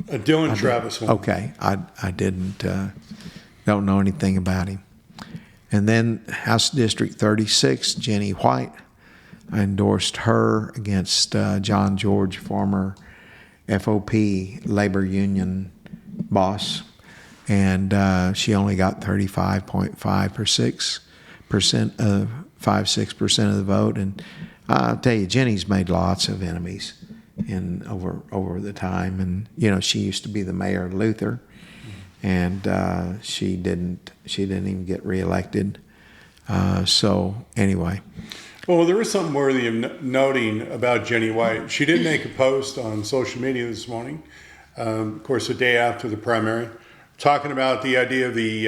Dylan Travis won. Okay, I didn't don't know anything about him. And then House District 36, Jenny White. I endorsed her against John George, former FOP labor union boss, and she only got 35.56% of the vote. And I'll tell you, Jenny's made lots of enemies over the time, and she used to be the mayor of Luther, and she didn't even get reelected. So anyway. Well, there is something worthy of noting about Jenny White. She did make a post on social media this morning, of course, the day after the primary, talking about the idea of the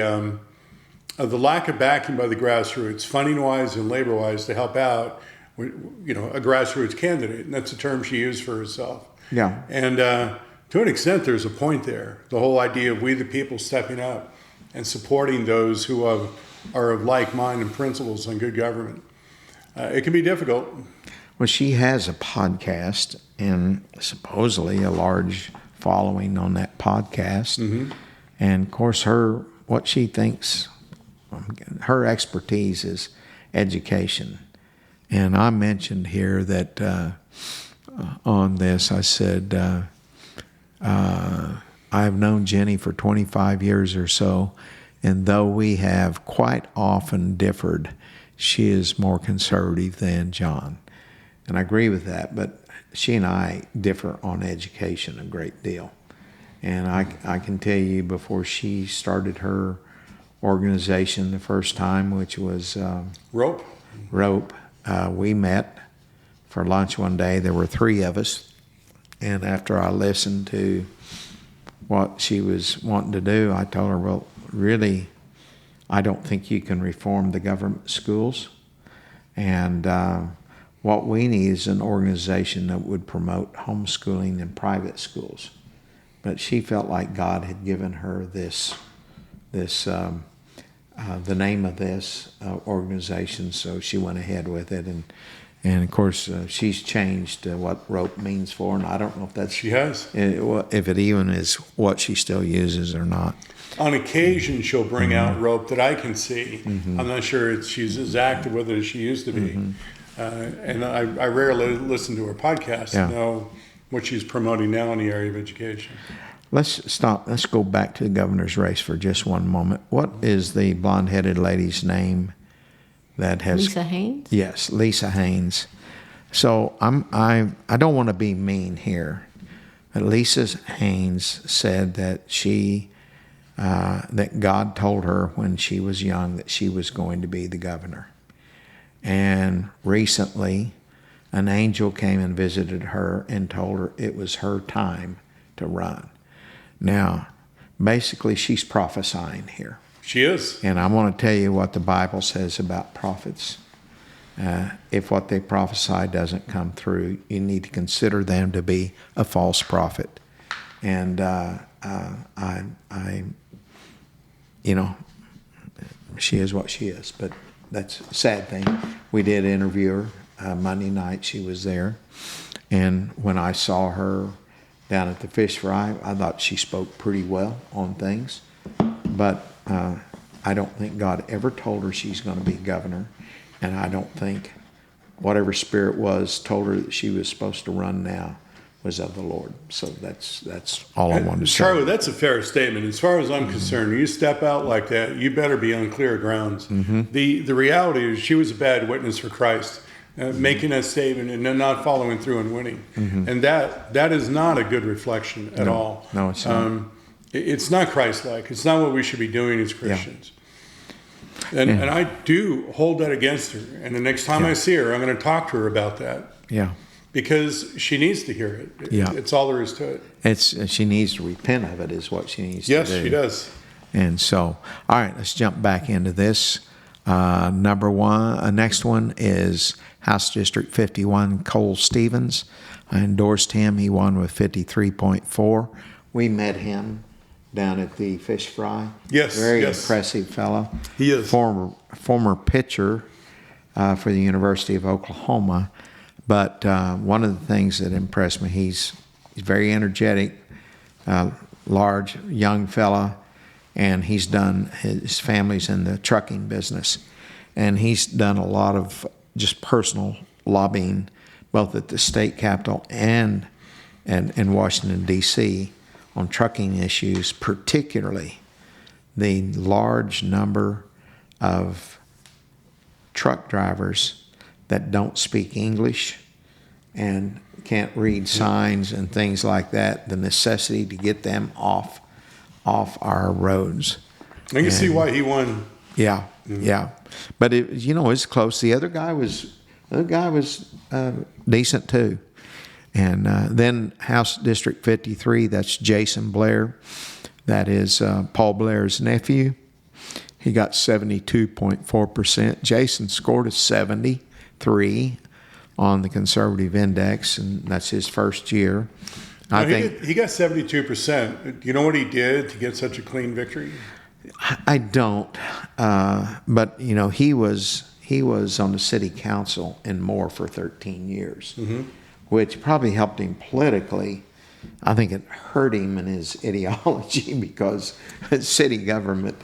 lack of backing by the grassroots, funding-wise and labor-wise, to help out, a grassroots candidate, and that's a term she used for herself. Yeah. And to an extent, there's a point there. The whole idea of we the people stepping up and supporting those who are of like mind and principles on good government. It can be difficult. Well, she has a podcast and supposedly a large following on that podcast. Mm-hmm. And of course, what she thinks, her expertise is education. And I mentioned here that on this, I said, I have known Jenny for 25 years or so, and though we have quite often differed, she is more conservative than John. And I agree with that, but she and I differ on education a great deal. And I can tell you, before she started her organization the first time, which was Rope, we met for lunch one day. There were three of us, And after I listened to what she was wanting to do, I told her, well, really, I don't think you can reform the government schools. And what we need is an organization that would promote homeschooling in private schools. But she felt like God had given her the name of this organization, so she went ahead with it. And of course, she's changed what rope means for, and I don't know if that's She has. if it even is what she still uses or not. On occasion, she'll bring out rope that I can see. I'm not sure she's as active with it as she used to be. And I rarely listen to her podcast to know what she's promoting now in the area of education. Let's stop. Let's go back to the governor's race for just one moment. What is the blonde-headed lady's name that has Lisa Haynes? Yes, Lisa Haynes. So I don't want to be mean here, but Lisa Haynes said that that God told her when she was young that she was going to be the governor. And recently, an angel came and visited her and told her it was her time to run. Now, basically, she's prophesying here. She is. And I want to tell you what the Bible says about prophets. If what they prophesy doesn't come through, you need to consider them to be a false prophet. And she is what she is. But that's a sad thing. We did interview her Monday night. She was there. And when I saw her down at the fish fry, I thought she spoke pretty well on things. But I don't think God ever told her she's going to be governor. And I don't think whatever spirit was told her that she was supposed to run now was of the Lord. So that's all I wanted to say. Charlie, that's a fair statement. As far as I'm concerned, you step out like that, you better be on clear grounds. The reality is she was a bad witness for Christ. Making that statement and then not following through and winning. And that is not a good reflection at all. No, it's not. It's not Christ-like. It's not what we should be doing as Christians. And I do hold that against her. And the next time I see her, I'm going to talk to her about that. Yeah. Because she needs to hear it. It's all there is to it. She needs to repent of it is what she needs to do. Yes, she does. And so, all right, let's jump back into this. Number one, next one is House District 51, Cole Stevens. I endorsed him. He won with 53.4. We met him down at the fish fry. Yes, Very yes. impressive fellow. He is. Former pitcher for the University of Oklahoma. But one of the things that impressed me, he's very energetic, large, young fella, and his family's in the trucking business. And he's done a lot of just personal lobbying, both at the state capitol and in Washington, D.C., on trucking issues, particularly the large number of truck drivers that don't speak English and can't read signs and things like that, the necessity to get them off our roads. I can see why he won. Yeah, yeah. But it's close. The other guy was decent too. And then House District 53, that's Jason Blair. That is Paul Blair's nephew. He got 72.4%. Jason scored a 73 on the conservative index, and that's his first year. I think he got 72%. You know what he did to get such a clean victory? I don't, but he was on the city council in Moore for 13 years, which probably helped him politically. I think it hurt him in his ideology because city government.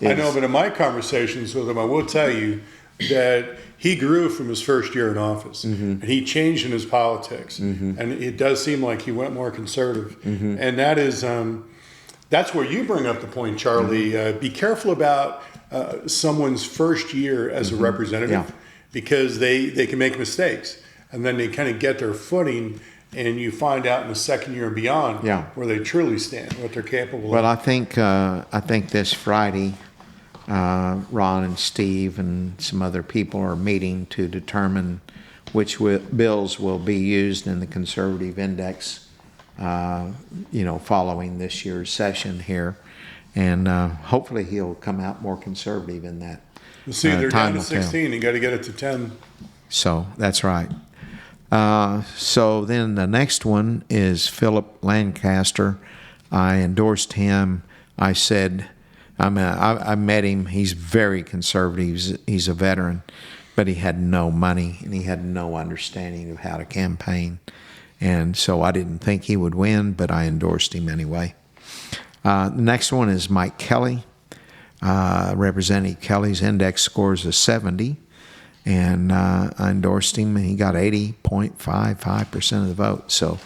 I know, but in my conversations with him, I will tell you that he grew from his first year in office, and he changed in his politics, and it does seem like he went more conservative, and that is. That's where you bring up the point, Charlie. Be careful about someone's first year as a representative because they can make mistakes. And then they kind of get their footing, and you find out in the second year and beyond where they truly stand, what they're capable of. Well, I think this Friday, Ron and Steve and some other people are meeting to determine which bills will be used in the conservative index following this year's session here. And hopefully he'll come out more conservative in that. We'll see, they're down time to will tell. 16. You got to get it to 10. So that's right. So then the next one is Philip Lancaster. I endorsed him. I said, I met him. He's very conservative. He's a veteran, but he had no money and he had no understanding of how to campaign. And so I didn't think he would win, but I endorsed him anyway. The next one is Mike Kelly. Representative Kelly's index score is a 70. And I endorsed him, and he got 80.55% of the vote. So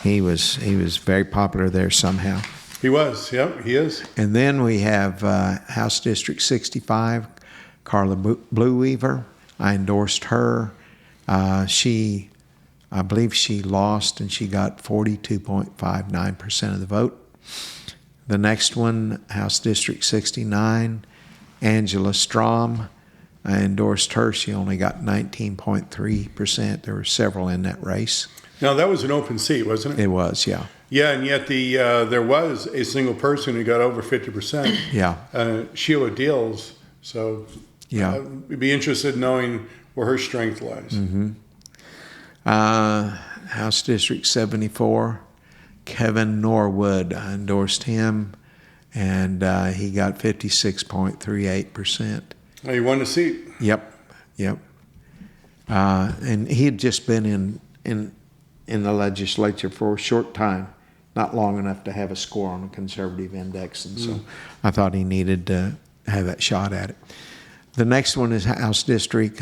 he was very popular there somehow. He was, yep, he is. And then we have House District 65, Carla Blueweaver. I endorsed her. I believe she lost, and she got 42.59% of the vote. The next one, House District 69, Angela Strom. I endorsed her. She only got 19.3%. There were several in that race. Now, that was an open seat, wasn't it? It was, yeah. Yeah, and yet there was a single person who got over 50%. Yeah. Sheila Deals. So Yeah. we'd be interested in knowing where her strength lies. House District 74, Kevin Norwood. I endorsed him, and he got 56.38%. Oh, you won the seat. Yep. And he had just been in the legislature for a short time, not long enough to have a score on a conservative index, and so I thought he needed to have that shot at it. The next one is House District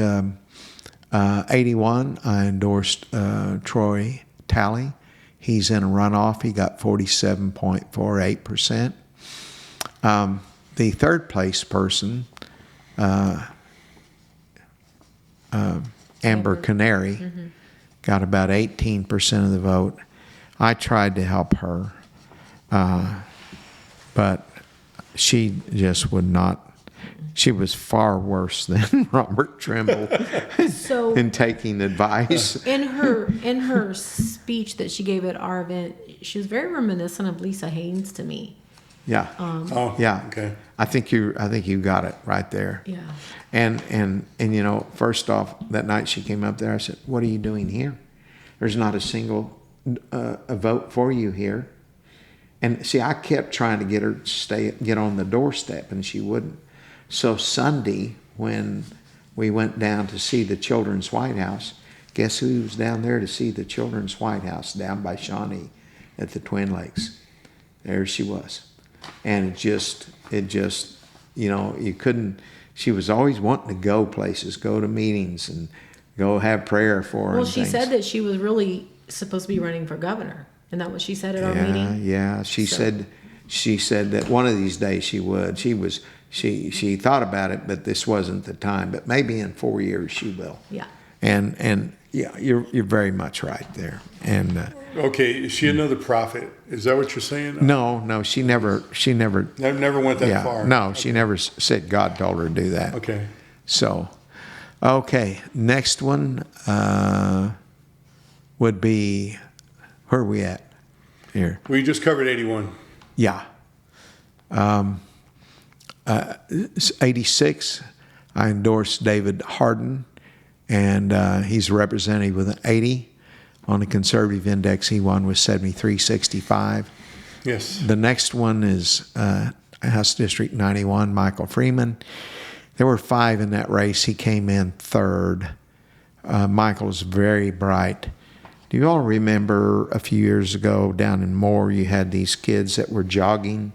81. I endorsed Troy Talley. He's in a runoff. He got 47.48%. The third place person, Amber Canary, got about 18% of the vote. I tried to help her, but she just would not. She was far worse than Robert Trimble So in taking advice. in her speech that she gave at our event, she was very reminiscent of Lisa Haynes to me. Yeah, Oh, yeah. okay. I think you got it right there. Yeah. And first off, that night she came up there, I said, "What are you doing here? There's not a single a vote for you here." And see, I kept trying to get her to get on the doorstep, and she wouldn't. So Sunday, when we went down to see the Children's White House, guess who was down there to see the Children's White House down by Shawnee at the Twin Lakes? There she was. And it just, you couldn't, she was always wanting to go places, go to meetings and go have prayer for her. Well, and she things. said that she was really supposed to be running for governor. Isn't that what she said at our meeting? Yeah. She said that one of these days she would. She thought about it, but this wasn't the time. But maybe in 4 years she will. Yeah. And yeah, you're very much right there. And Okay, is she another prophet? Is that what you're saying? no, she never. Never went that Yeah, far. no, she never said God told her to do that. Okay. So, okay, next one would be, where are we at here? We just covered 81. Yeah. 86, I endorsed David Hardin, and he's a representative with an 80. On the conservative index, he won with 73.65. Yes. The next one is House District 91, Michael Freeman. There were 5 in that race. He came in third. Michael's very bright. Do you all remember a few years ago down in Moore, you had these kids that were jogging,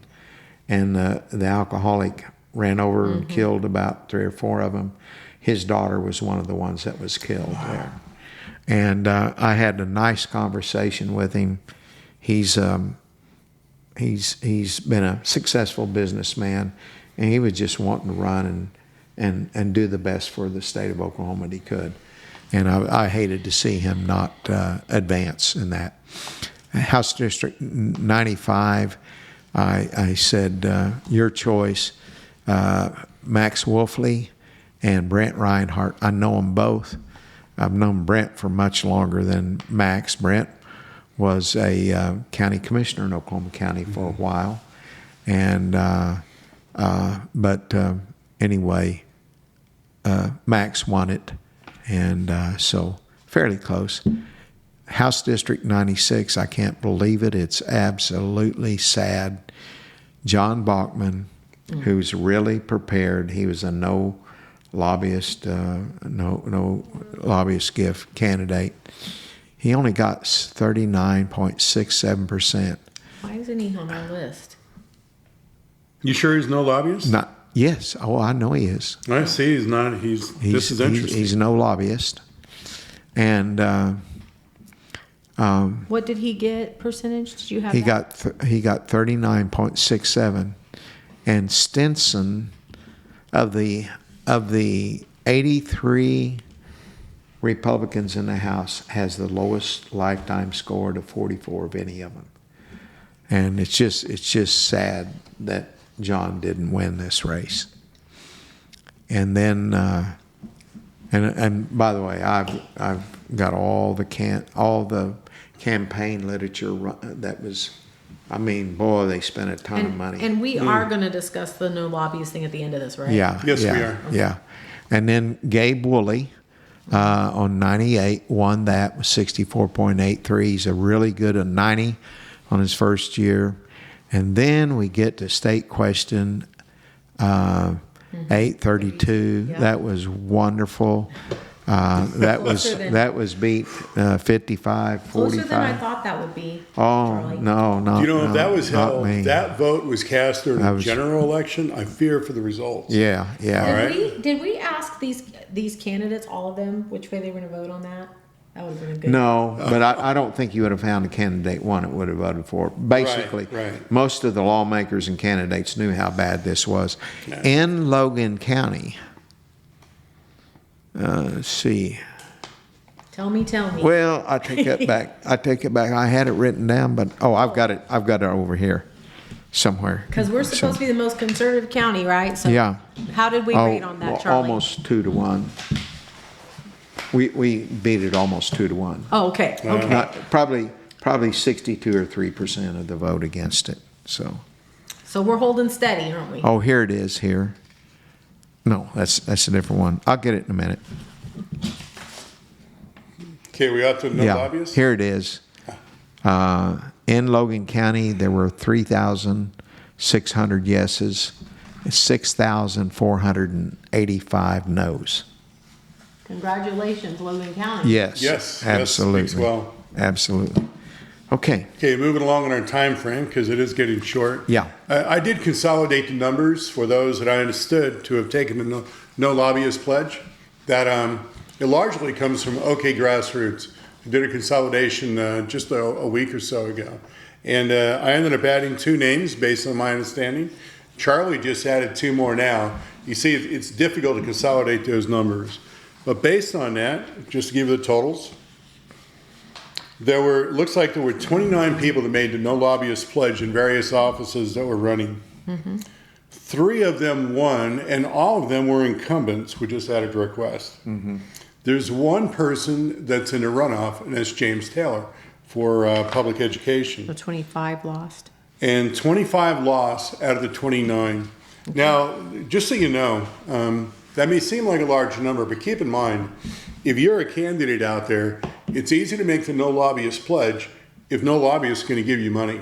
and the alcoholic ran over and killed about 3 or 4 of them? His daughter was one of the ones that was killed there. And I had a nice conversation with him. He's been a successful businessman, and he was just wanting to run and do the best for the state of Oklahoma that he could. And I hated to see him not advance in that. House District 95, I said, your choice, Max Wolfley and Brent Reinhardt. I know them both. I've known Brent for much longer than Max. Brent was a county commissioner in Oklahoma County for a while, and but anyway, Max won it, and so fairly close. House District 96, I can't believe it. It's absolutely sad. John Bachman, who's really prepared, he was a no lobbyist gift candidate. He only got 39.67%. Why isn't he on our list? You sure he's no lobbyist? Not yes. Oh, I know he is. I see. He's not. This is interesting. He's no lobbyist, and What did he get percentage? Did you have he that? got 39.67, and Stinson of the 83 Republicans in the House has the lowest lifetime score to 44 of any of them, and it's just sad that John didn't win this race. And then and by the way, I've got all the campaign literature that was, I mean, boy, they spent a ton of money. And we are going to discuss the no lobbyist thing at the end of this, right? Yeah. Yes, yeah, we are. Yeah. And then Gabe Woolley on 98 won that with 64.83. He's a really good 90 on his first year. And then we get to state question 832. Yeah. That was wonderful. That was beat 55-45. Closer than I thought that would be. Oh, Charlie. no. You know, no, if that was not held, me. that vote was cast during the general election, I fear for the results. Yeah. All right. Did we ask these candidates, all of them, which way they were going to vote on that? That would have been a good. No, but I don't think you would have found a candidate one that would have voted for it. Basically, Right. most of the lawmakers and candidates knew how bad this was. Yeah. In Logan County, let's see. Tell me. Well, I take that back. I had it written down, but I've got it over here somewhere. Because we're supposed to be the most conservative county, right? So Yeah. how did we rate on that, well, Charlie? almost 2-1. We beat it almost 2-1. Oh, okay. Okay. Not, probably 62 or 3% of the vote against it. So we're holding steady, aren't we? oh, here it is here. No, that's a different one. I'll get it in a minute. Okay, we out to no Yeah, lobbyists? here it is. In Logan County, there were 3,600 yeses, 6,485 no's. Congratulations, Logan County. Yes, absolutely. Speaks well. Absolutely. Okay. Okay, moving along in our time frame because it is getting short. Yeah. I did consolidate the numbers for those that I understood to have taken the no lobbyist pledge. That it largely comes from OK Grassroots, who did a consolidation just a week or so ago. And I ended up adding 2 names based on my understanding. Charlie just added 2 more now. You see, it's difficult to consolidate those numbers. But based on that, just to give you the totals, looks like there were 29 people that made the no lobbyist pledge in various offices that were running. Mm-hmm. 3 of them won, and all of them were incumbents. We just added Rick West. Mm-hmm. There's 1 person that's in a runoff, and that's James Taylor for public education. So 25 lost. And 25 lost out of the 29. Okay. Now, just so you know, that may seem like a large number, but keep in mind, if you're a candidate out there, it's easy to make the no lobbyist pledge if no lobbyist is going to give you money.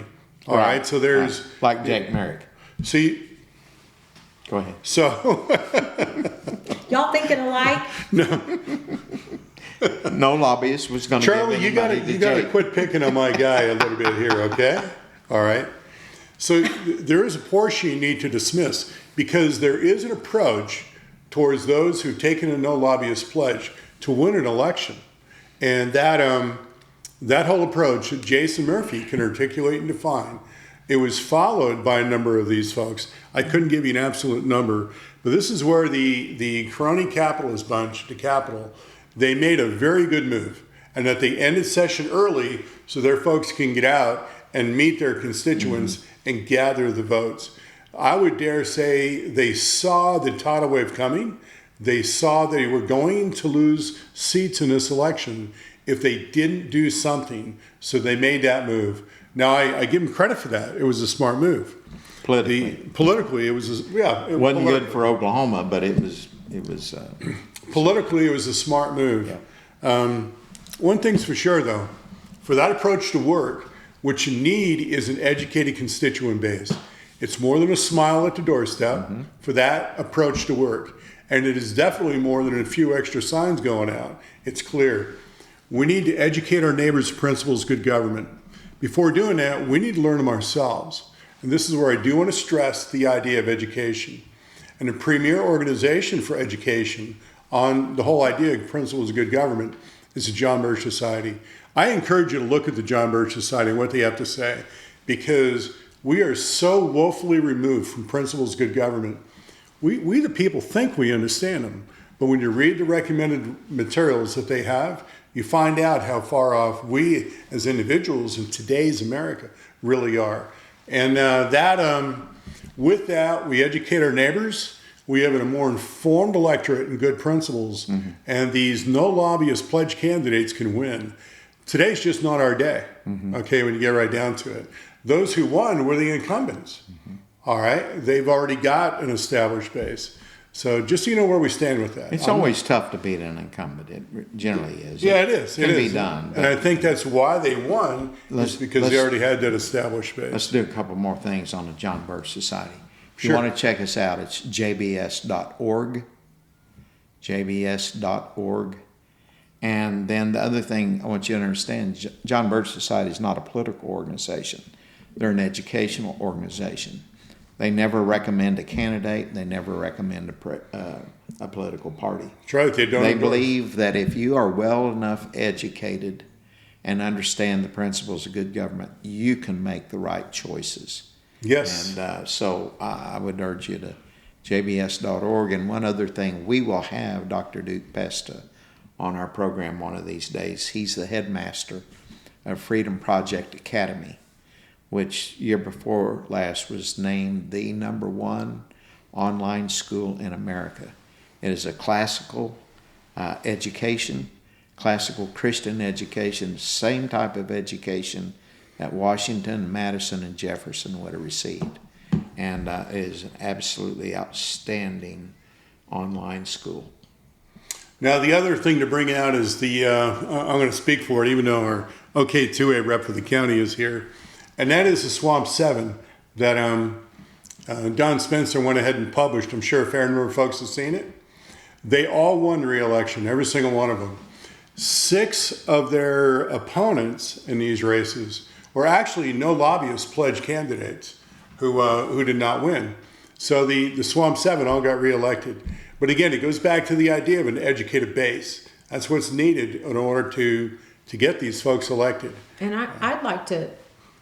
All right. So there's like Jake Merrick. See, go ahead. So y'all thinking alike? No lobbyist was going to. Charlie, you got to quit picking on my guy a little bit here, okay? All right. So there is a portion you need to dismiss because there is an approach towards those who've taken a no lobbyist pledge to win an election. And that whole approach that Jason Murphy can articulate and define, it was followed by a number of these folks. I couldn't give you an absolute number, but this is where the crony capitalist bunch, the Capitol, they made a very good move. And that they ended session early so their folks can get out and meet their constituents and gather the votes. I would dare say they saw the tidal wave coming. They saw they were going to lose seats in this election if they didn't do something. So they made that move. Now I give them credit for that. It was a smart move. Politically, it was It wasn't good for Oklahoma, but it was. Politically, it was a smart move. Yeah. One thing's for sure, though, for that approach to work, what you need is an educated constituent base. It's more than a smile at the doorstep for that approach to work. And it is definitely more than a few extra signs going out. It's clear. We need to educate our neighbors' principles of good government. Before doing that, we need to learn them ourselves. And this is where I do want to stress the idea of education. And the premier organization for education on the whole idea of principles of good government is the John Birch Society. I encourage you to look at the John Birch Society and what they have to say, because we are so woefully removed from principles of good government. We the people think we understand them, but when you read the recommended materials that they have, you find out how far off we as individuals in today's America really are. And with that, we educate our neighbors. We have a more informed electorate and good principles. And these no lobbyist pledge candidates can win. Today's just not our day, okay, when you get right down to it. Those who won were the incumbents, all right? They've already got an established base. So just so you know where we stand with that. It's always tough to beat an incumbent. It generally is. Yeah, it is. It can be done. And I think that's why they won, is because they already had that established base. Let's do a couple more things on the John Birch Society. If Sure. you want to check us out, it's jbs.org, jbs.org. And then the other thing I want you to understand, John Birch Society is not a political organization. They're an educational organization. They never recommend a candidate. They never recommend a political party. That's right. They don't. They endorse. believe that if you are well enough educated and understand the principles of good government, you can make the right choices. Yes. And so I would urge you to jbs.org. And one other thing, we will have Dr. Duke Pesta on our program one of these days. He's the headmaster of Freedom Project Academy, which year before last was named the #1 online school in America. It is a classical education, classical Christian education, same type of education that Washington, Madison, and Jefferson would have received. And it is an absolutely outstanding online school. Now, the other thing to bring out is I'm going to speak for it, even though our OK2A rep for the county is here, and that is the Swamp 7 that Don Spencer went ahead and published. I'm sure a fair number of folks have seen it. They all won the re-election, every single one of them. 6 of their opponents in these races were actually no lobbyist pledged candidates who did not win. So the Swamp 7 all got re-elected. But again, it goes back to the idea of an educated base. That's what's needed in order to get these folks elected. And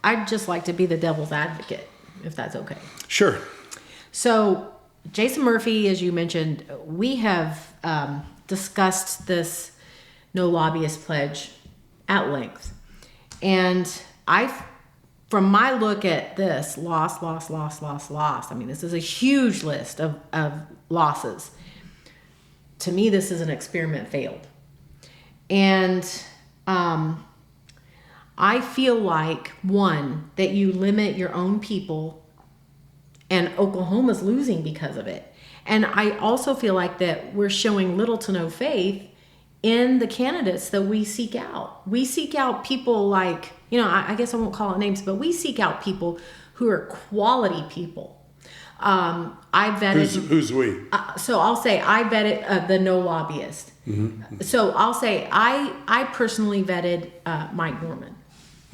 I'd just like to be the devil's advocate, if that's okay. Sure. So, Jason Murphy, as you mentioned, we have discussed this no lobbyist pledge at length. And from my look at this, loss. I mean, this is a huge list of losses. To me, this is an experiment failed. And I feel like, one, that you limit your own people, and Oklahoma's losing because of it. And I also feel like that we're showing little to no faith in the candidates that we seek out. We seek out people like, I guess I won't call it names, but we seek out people who are quality people. I vetted. Who's we? So I'll say I vetted the no lobbyist. Mm-hmm. So I'll say I personally vetted Mike Norman.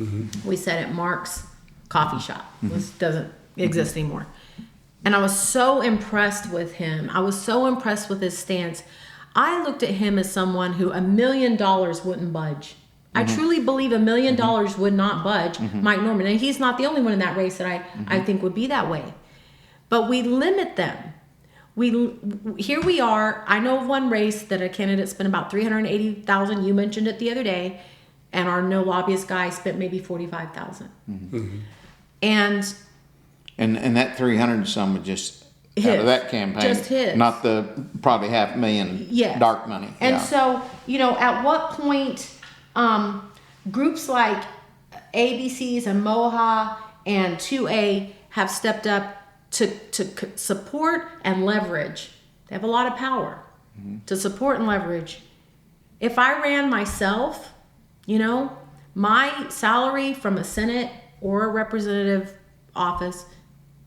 Mm-hmm. We sat at Mark's coffee shop, which doesn't exist anymore. And I was so impressed with him. I was so impressed with his stance. I looked at him as someone who $1 million wouldn't budge. I truly believe $1 million would not budge Mike Norman. And he's not the only one in that race that I think would be that way. But we limit them. Here we are. I know of one race that a candidate spent about $380,000. You mentioned it the other day. And our no lobbyist guy spent maybe $45,000. And that 300 some was just out of that campaign. Just his. Not the probably $500,000 dark money. And so, at what point Groups like ABCs and MOHA and 2A have stepped up to support and leverage. They have a lot of power to support and leverage. If I ran myself, my salary from a Senate or a representative office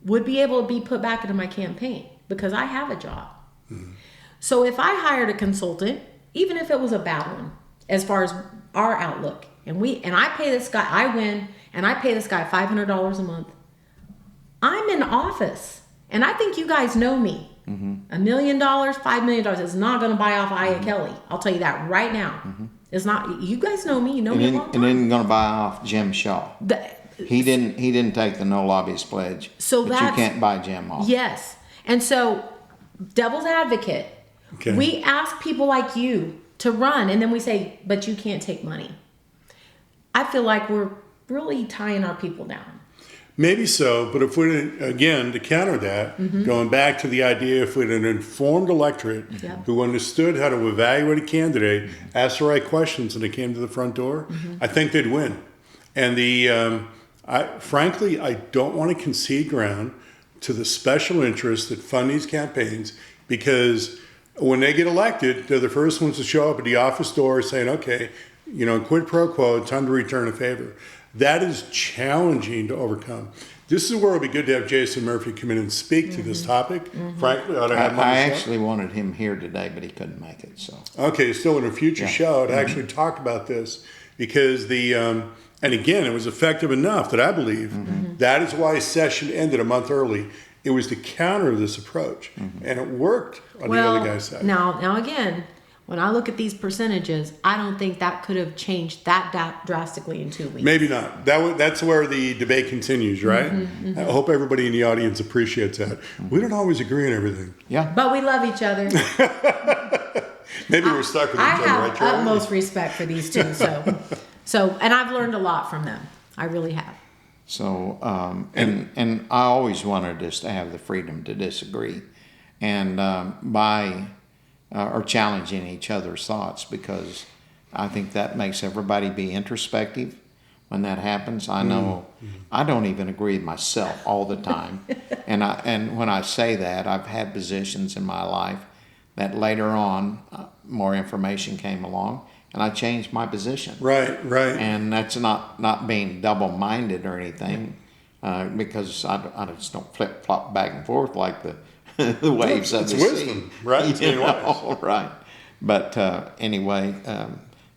would be able to be put back into my campaign because I have a job. So if I hired a consultant, even if it was a bad one, as far as our outlook, and I pay this guy, I win, and I pay this guy $500 a month, I'm in office, and I think you guys know me. $1 million, $5 million is not going to buy off Aya Kelly. I'll tell you that right now. It's not. You guys know me. You know me a long time. And then going to buy off Jim Shaw. He didn't take the no lobbyist pledge. So but you can't buy Jim off. Yes, and so devil's advocate. Okay. We ask people like you to run, and then we say, "But you can't take money." I feel like we're really tying our people down. Maybe so, but if we, again, to counter that, going back to the idea, if we had an informed electorate who understood how to evaluate a candidate, ask the right questions, and they came to the front door, I think they'd win. And frankly, I don't want to concede ground to the special interests that fund these campaigns, because when they get elected, they're the first ones to show up at the office door saying, okay, quid pro quo, time to return a favor. That is challenging to overcome. This is where it would be good to have Jason Murphy come in and speak to this topic. Frankly, I ought to have him on the I show. actually wanted him here today, but he couldn't make it. So Okay, still in a future show, I'd actually talk about this because and again, it was effective enough that I believe that is why session ended a month early. It was to counter this approach, and it worked on the other guy's side. Now again, when I look at these percentages, I don't think that could have changed that drastically in 2 weeks. Maybe not. That's where the debate continues, right? I hope everybody in the audience appreciates that. We don't always agree on everything. yeah, But we love each other. Maybe we're stuck with each I other, have right, Charlie? utmost respect for these two. So, and I've learned a lot from them. I really have. So, and I always wanted us to have the freedom to disagree and or challenging each other's thoughts, because I think that makes everybody be introspective when that happens. I know I don't even agree with myself all the time. and when I say that, I've had positions in my life that later on more information came along and I changed my position. Right. And that's not being double-minded or anything, because I just don't flip-flop back and forth like the waves of the sea. It's wisdom, right? It's being wise. Right. But anyway,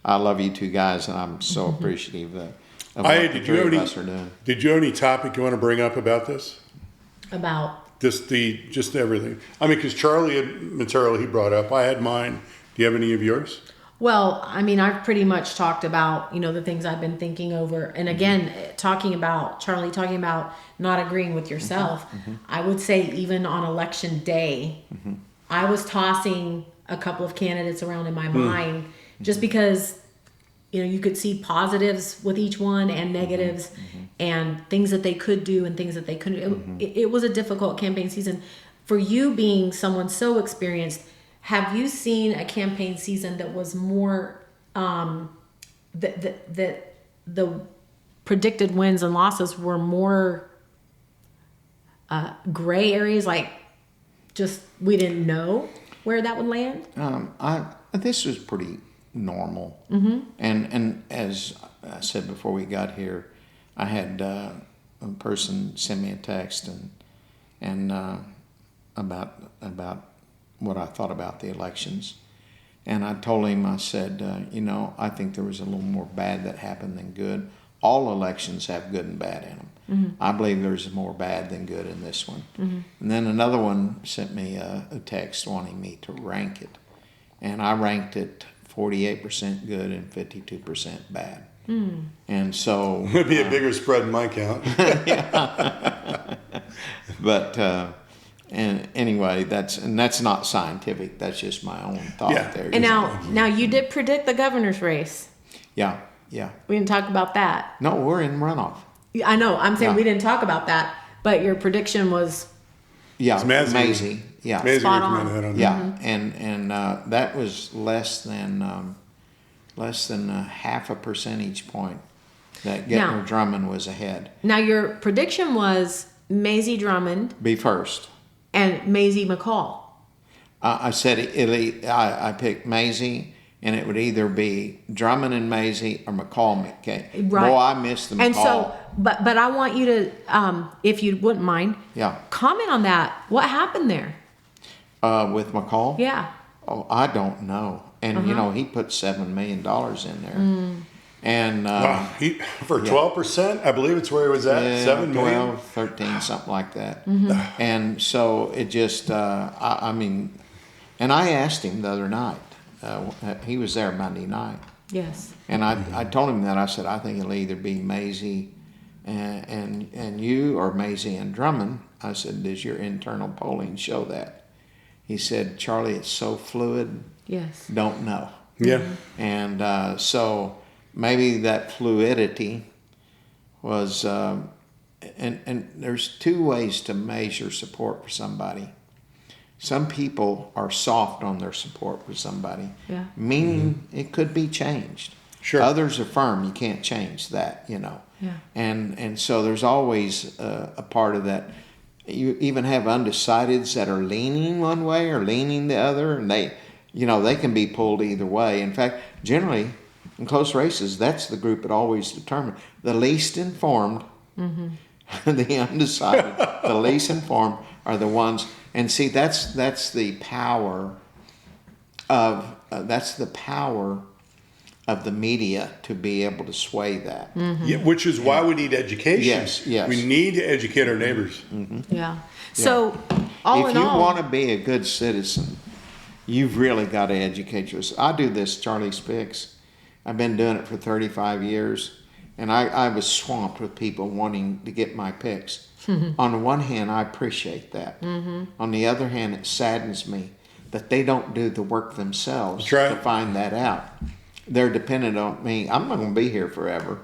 I love you two guys, and I'm so appreciative of what the three of us are doing. Did you have any topic you want to bring up about this? About Just everything. I mean, because Charlie had material he brought up. I had mine. Do you have any of yours? Well, I mean, I've pretty much talked about, the things I've been thinking over. And again, Charlie talking about not agreeing with yourself. I would say even on election day, I was tossing a couple of candidates around in my mind just because, you could see positives with each one and negatives and things that they could do and things that they couldn't. It was a difficult campaign season. For you being someone so experienced, have you seen a campaign season that was more that the predicted wins and losses were more gray areas, like just we didn't know where that would land? This was pretty normal, and as I said before we got here, I had a person send me a text and about what I thought about the elections. And I told him, I said, I think there was a little more bad that happened than good. All elections have good and bad in them. I believe there's more bad than good in this one. And then another one sent me a text wanting me to rank it. And I ranked it 48% good and 52% bad. And so... It'd be a bigger spread in my count. But... And anyway, that's not scientific. That's just my own thought there. And now you did predict the governor's race. Yeah. We didn't talk about that. No, we're in runoff. I know. I'm saying we didn't talk about that, but your prediction was. Yeah, it's amazing. Yeah, amazing. Spot on. And that was less than less than a half a percentage point that Now- Gettner Drummond was ahead. Now your prediction was Maisie Drummond Be first. and Maisie McCall. I said I picked Maisie, and it would either be Drummond and Maisie or McCall McKay. Right. Boy, I missed the McCall. And so, but I want you to, if you wouldn't mind, Yeah. comment on that. What happened there? With McCall? Yeah. Oh, I don't know. And, you know, he put $7 million in there. And Wow. For 12%, I believe it's where he was at, yeah, 7 million. 12, 13, something like that. And so it just, I mean, and I asked him the other night. He was there Monday night. Yes. And I told him that. I said, I think it'll either be Maisie and you or Maisie and Drummond. I said, does your internal polling show that? He said, Charlie, it's so fluid, Yes. don't know. Yeah. And so maybe that fluidity was, and there's two ways to measure support for somebody. Some people are soft on their support for somebody, Yeah. meaning it could be changed. Sure. Others are firm. You can't change that, you know. Yeah. And so there's always a part of that. You even have undecideds that are leaning one way or leaning the other, and they can be pulled either way. In fact, generally in close races, that's the group that always determines the least informed. The undecided, the least informed are the ones. And see, that's the power of the media to be able to sway that. Yeah, which is why we need education. Yes, yes. We need to educate our neighbors. Yeah. So, all If in you all, want to be a good citizen, you've really got to educate yourself. I do this, Charlie's Picks. I've been doing it for 35 years, and I was swamped with people wanting to get my picks. On the one hand, I appreciate that. On the other hand, it saddens me that they don't do the work themselves That's right. to find that out. They're dependent on me. I'm not going to be here forever,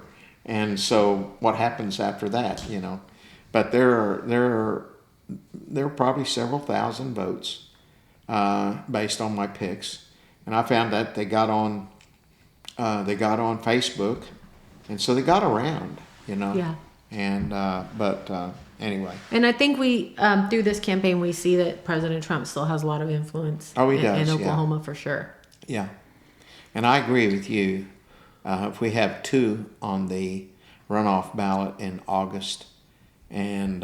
and so what happens after that, you know? But there are probably several thousand votes based on my picks, and I found that they got on Facebook, and so they got around, you know. Yeah. And anyway. and I think we, through this campaign, we see that President Trump still has a lot of influence. Oh, he in, does, in yeah. Oklahoma for sure. Yeah, and I agree with you. If we have two on the runoff ballot in August, and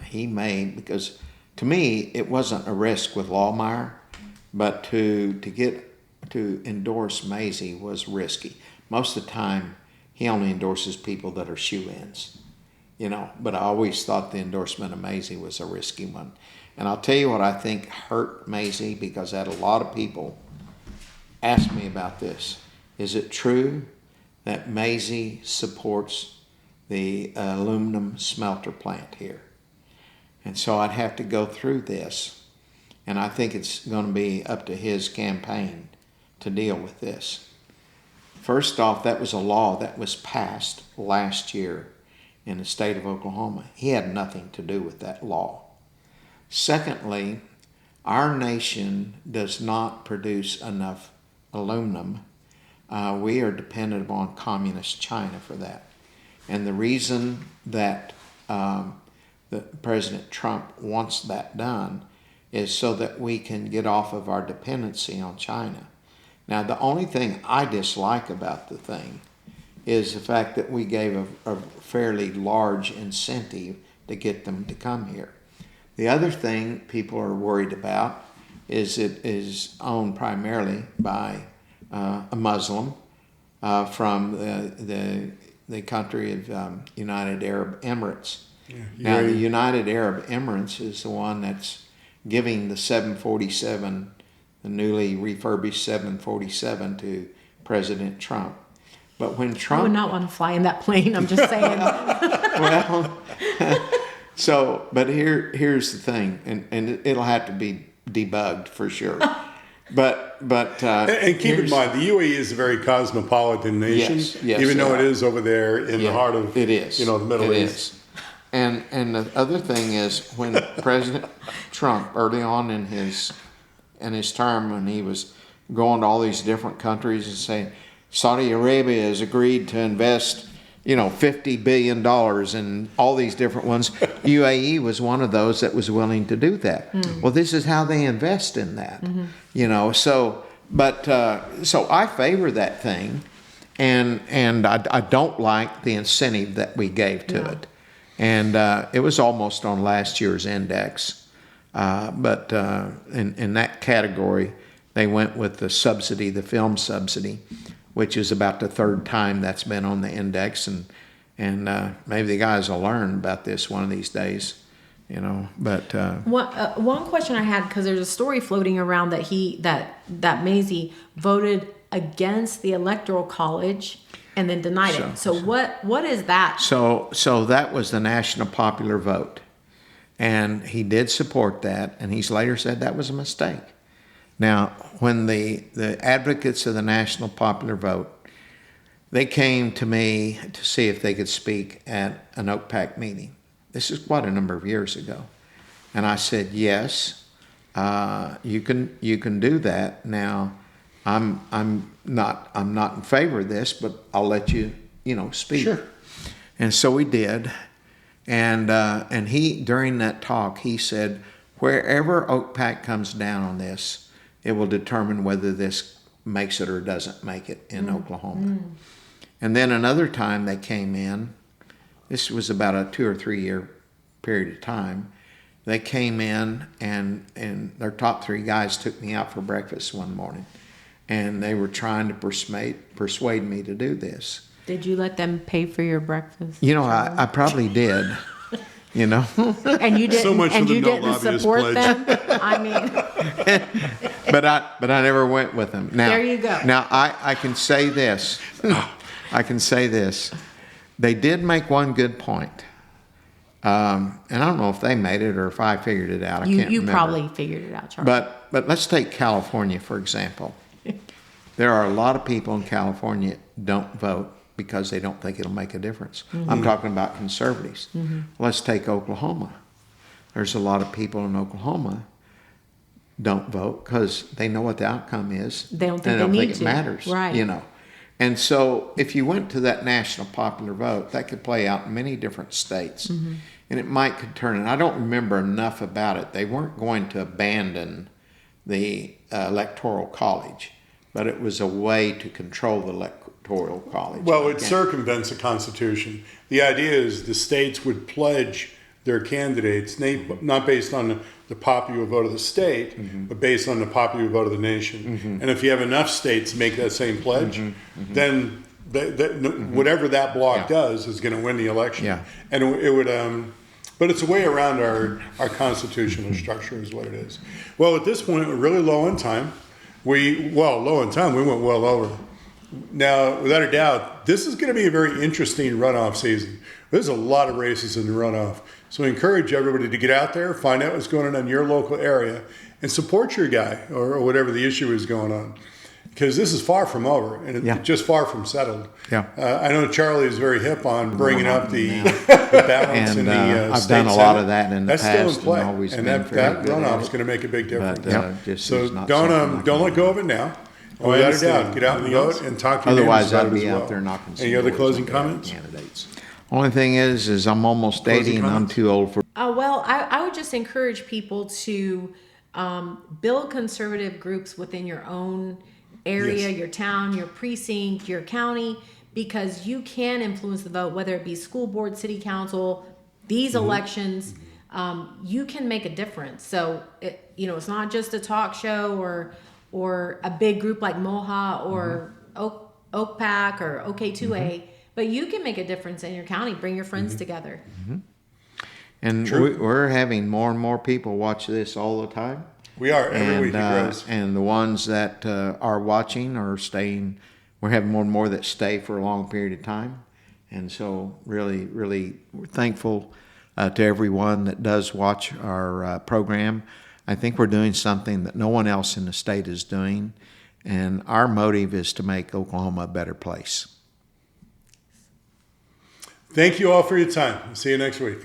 he may, because to me it wasn't a risk with Lawmeyer, but to endorse Maisie was risky. Most of the time, he only endorses people that are shoe-ins, you know. But I always thought the endorsement of Maisie was a risky one. And I'll tell you what I think hurt Maisie, because I had a lot of people ask me about this. Is it true that Maisie supports the aluminum smelter plant here? And so I'd have to go through this, and I think it's going to be up to his campaign to deal with this. First off, that was a law that was passed last year in the state of Oklahoma. He had nothing to do with that law. Secondly, our nation does not produce enough aluminum. We are dependent upon communist China for that. And the reason that President Trump wants that done is so that we can get off of our dependency on China. Now, the only thing I dislike about the thing is the fact that we gave a fairly large incentive to get them to come here. The other thing people are worried about is it is owned primarily by a Muslim from the country of United Arab Emirates. Yeah, Now, the UAE. United Arab Emirates is the one that's giving the 747, the newly refurbished 747, to President Trump. But when I would Trump, not want to fly in that plane. I'm just saying. well, but here's the thing, and it'll have to be debugged for sure. But And keep in here's- mind, the UAE is a very cosmopolitan nation, Yes, even though they it are. is over there in the heart of it is. the Middle It East. is. And the other thing is, when President Trump, early on in his term, when he was going to all these different countries and saying, Saudi Arabia has agreed to invest, $50 billion in all these different ones. UAE was one of those that was willing to do that. Well, this is how they invest in that, so I favor that thing, and I don't like the incentive that we gave to it. And it was almost on last year's index. But in that category, they went with the subsidy, the film subsidy, which is about the third time that's been on the index. And maybe the guys will learn about this one of these days, But one question I had, because there's a story floating around that Mazie voted against the Electoral College and then denied it. So what is that? So that was the national popular vote. And he did support that, and he's later said that was a mistake. Now, when the advocates of the national popular vote, they came to me to see if they could speak at an OPAC meeting. This is quite a number of years ago. And I said, yes, you can do that. Now, I'm not in favor of this, but I'll let you, speak. Sure. And so we did. And he, during that talk, he said, wherever OPAC comes down on this, it will determine whether this makes it or doesn't make it in Oklahoma. And then another time they came in, this was about a 2 or 3 year period of time, they came in and their top 3 guys took me out for breakfast one morning. And they were trying to persuade me to do this. Did you let them pay for your breakfast? I probably did. And you didn't. So much and for the you no didn't lobbyist support pledge. them. I mean, but I never went with them. Now, there you go. Now I can say this. They did make one good point. And I don't know if they made it or if I figured it out. I can't you remember. probably figured it out, Charlie. But let's take California, for example. There are a lot of people in California don't vote because they don't think it'll make a difference. I'm talking about conservatives. Let's take Oklahoma. There's a lot of people in Oklahoma don't vote because they know what the outcome is. They don't think they don't they think need it to. matters. Right. And so if you went to that national popular vote, that could play out in many different states. And it might could turn, and I don't remember enough about it. They weren't going to abandon the Electoral College, but it was a way to control the Electoral College. Well, it circumvents the Constitution. The idea is the states would pledge their candidates, not based on the popular vote of the state, but based on the popular vote of the nation. And if you have enough states make that same pledge, then whatever that bloc does is going to win the election. Yeah. And it would, but it's a way around our constitutional structure is what it is. Well, at this point, we're really low on time. We went well over. Now, without a doubt, this is going to be a very interesting runoff season. There's a lot of races in the runoff. So I encourage everybody to get out there, find out what's going on in your local area, and support your guy or whatever the issue is going on. Because this is far from over, and it's just far from settled. Yeah. I know Charlie is very hip on bringing up the balance And in the I've state done a lot of Senate. that in the That's still past in play, and always and been that fairly good runoff at is it. going to make a big difference. Just So is not don't something I don't can let go of it now. Oh, I Without a understand. doubt, get out and vote and talk to your Otherwise, neighbors about I'd it as be well. out there knocking some Any other doors closing on behalf of comments? candidates. Only thing is I'm almost Closing 80 and I'm comments? too old for. Well, I would just encourage people to build conservative groups within your own area, Yes. your town, your precinct, your county, because you can influence the vote, whether it be school board, city council, these elections. You can make a difference. So it's not just a talk show or a big group like MOHA or OPAC or OK2A, but you can make a difference in your county. Bring your friends together. And we're having more and more people watch this all the time. We are every week. It grows. And the ones that are watching are staying. We're having more and more that stay for a long period of time. And so really, really we're thankful to everyone that does watch our program. I think we're doing something that no one else in the state is doing. And our motive is to make Oklahoma a better place. Thank you all for your time. See you next week.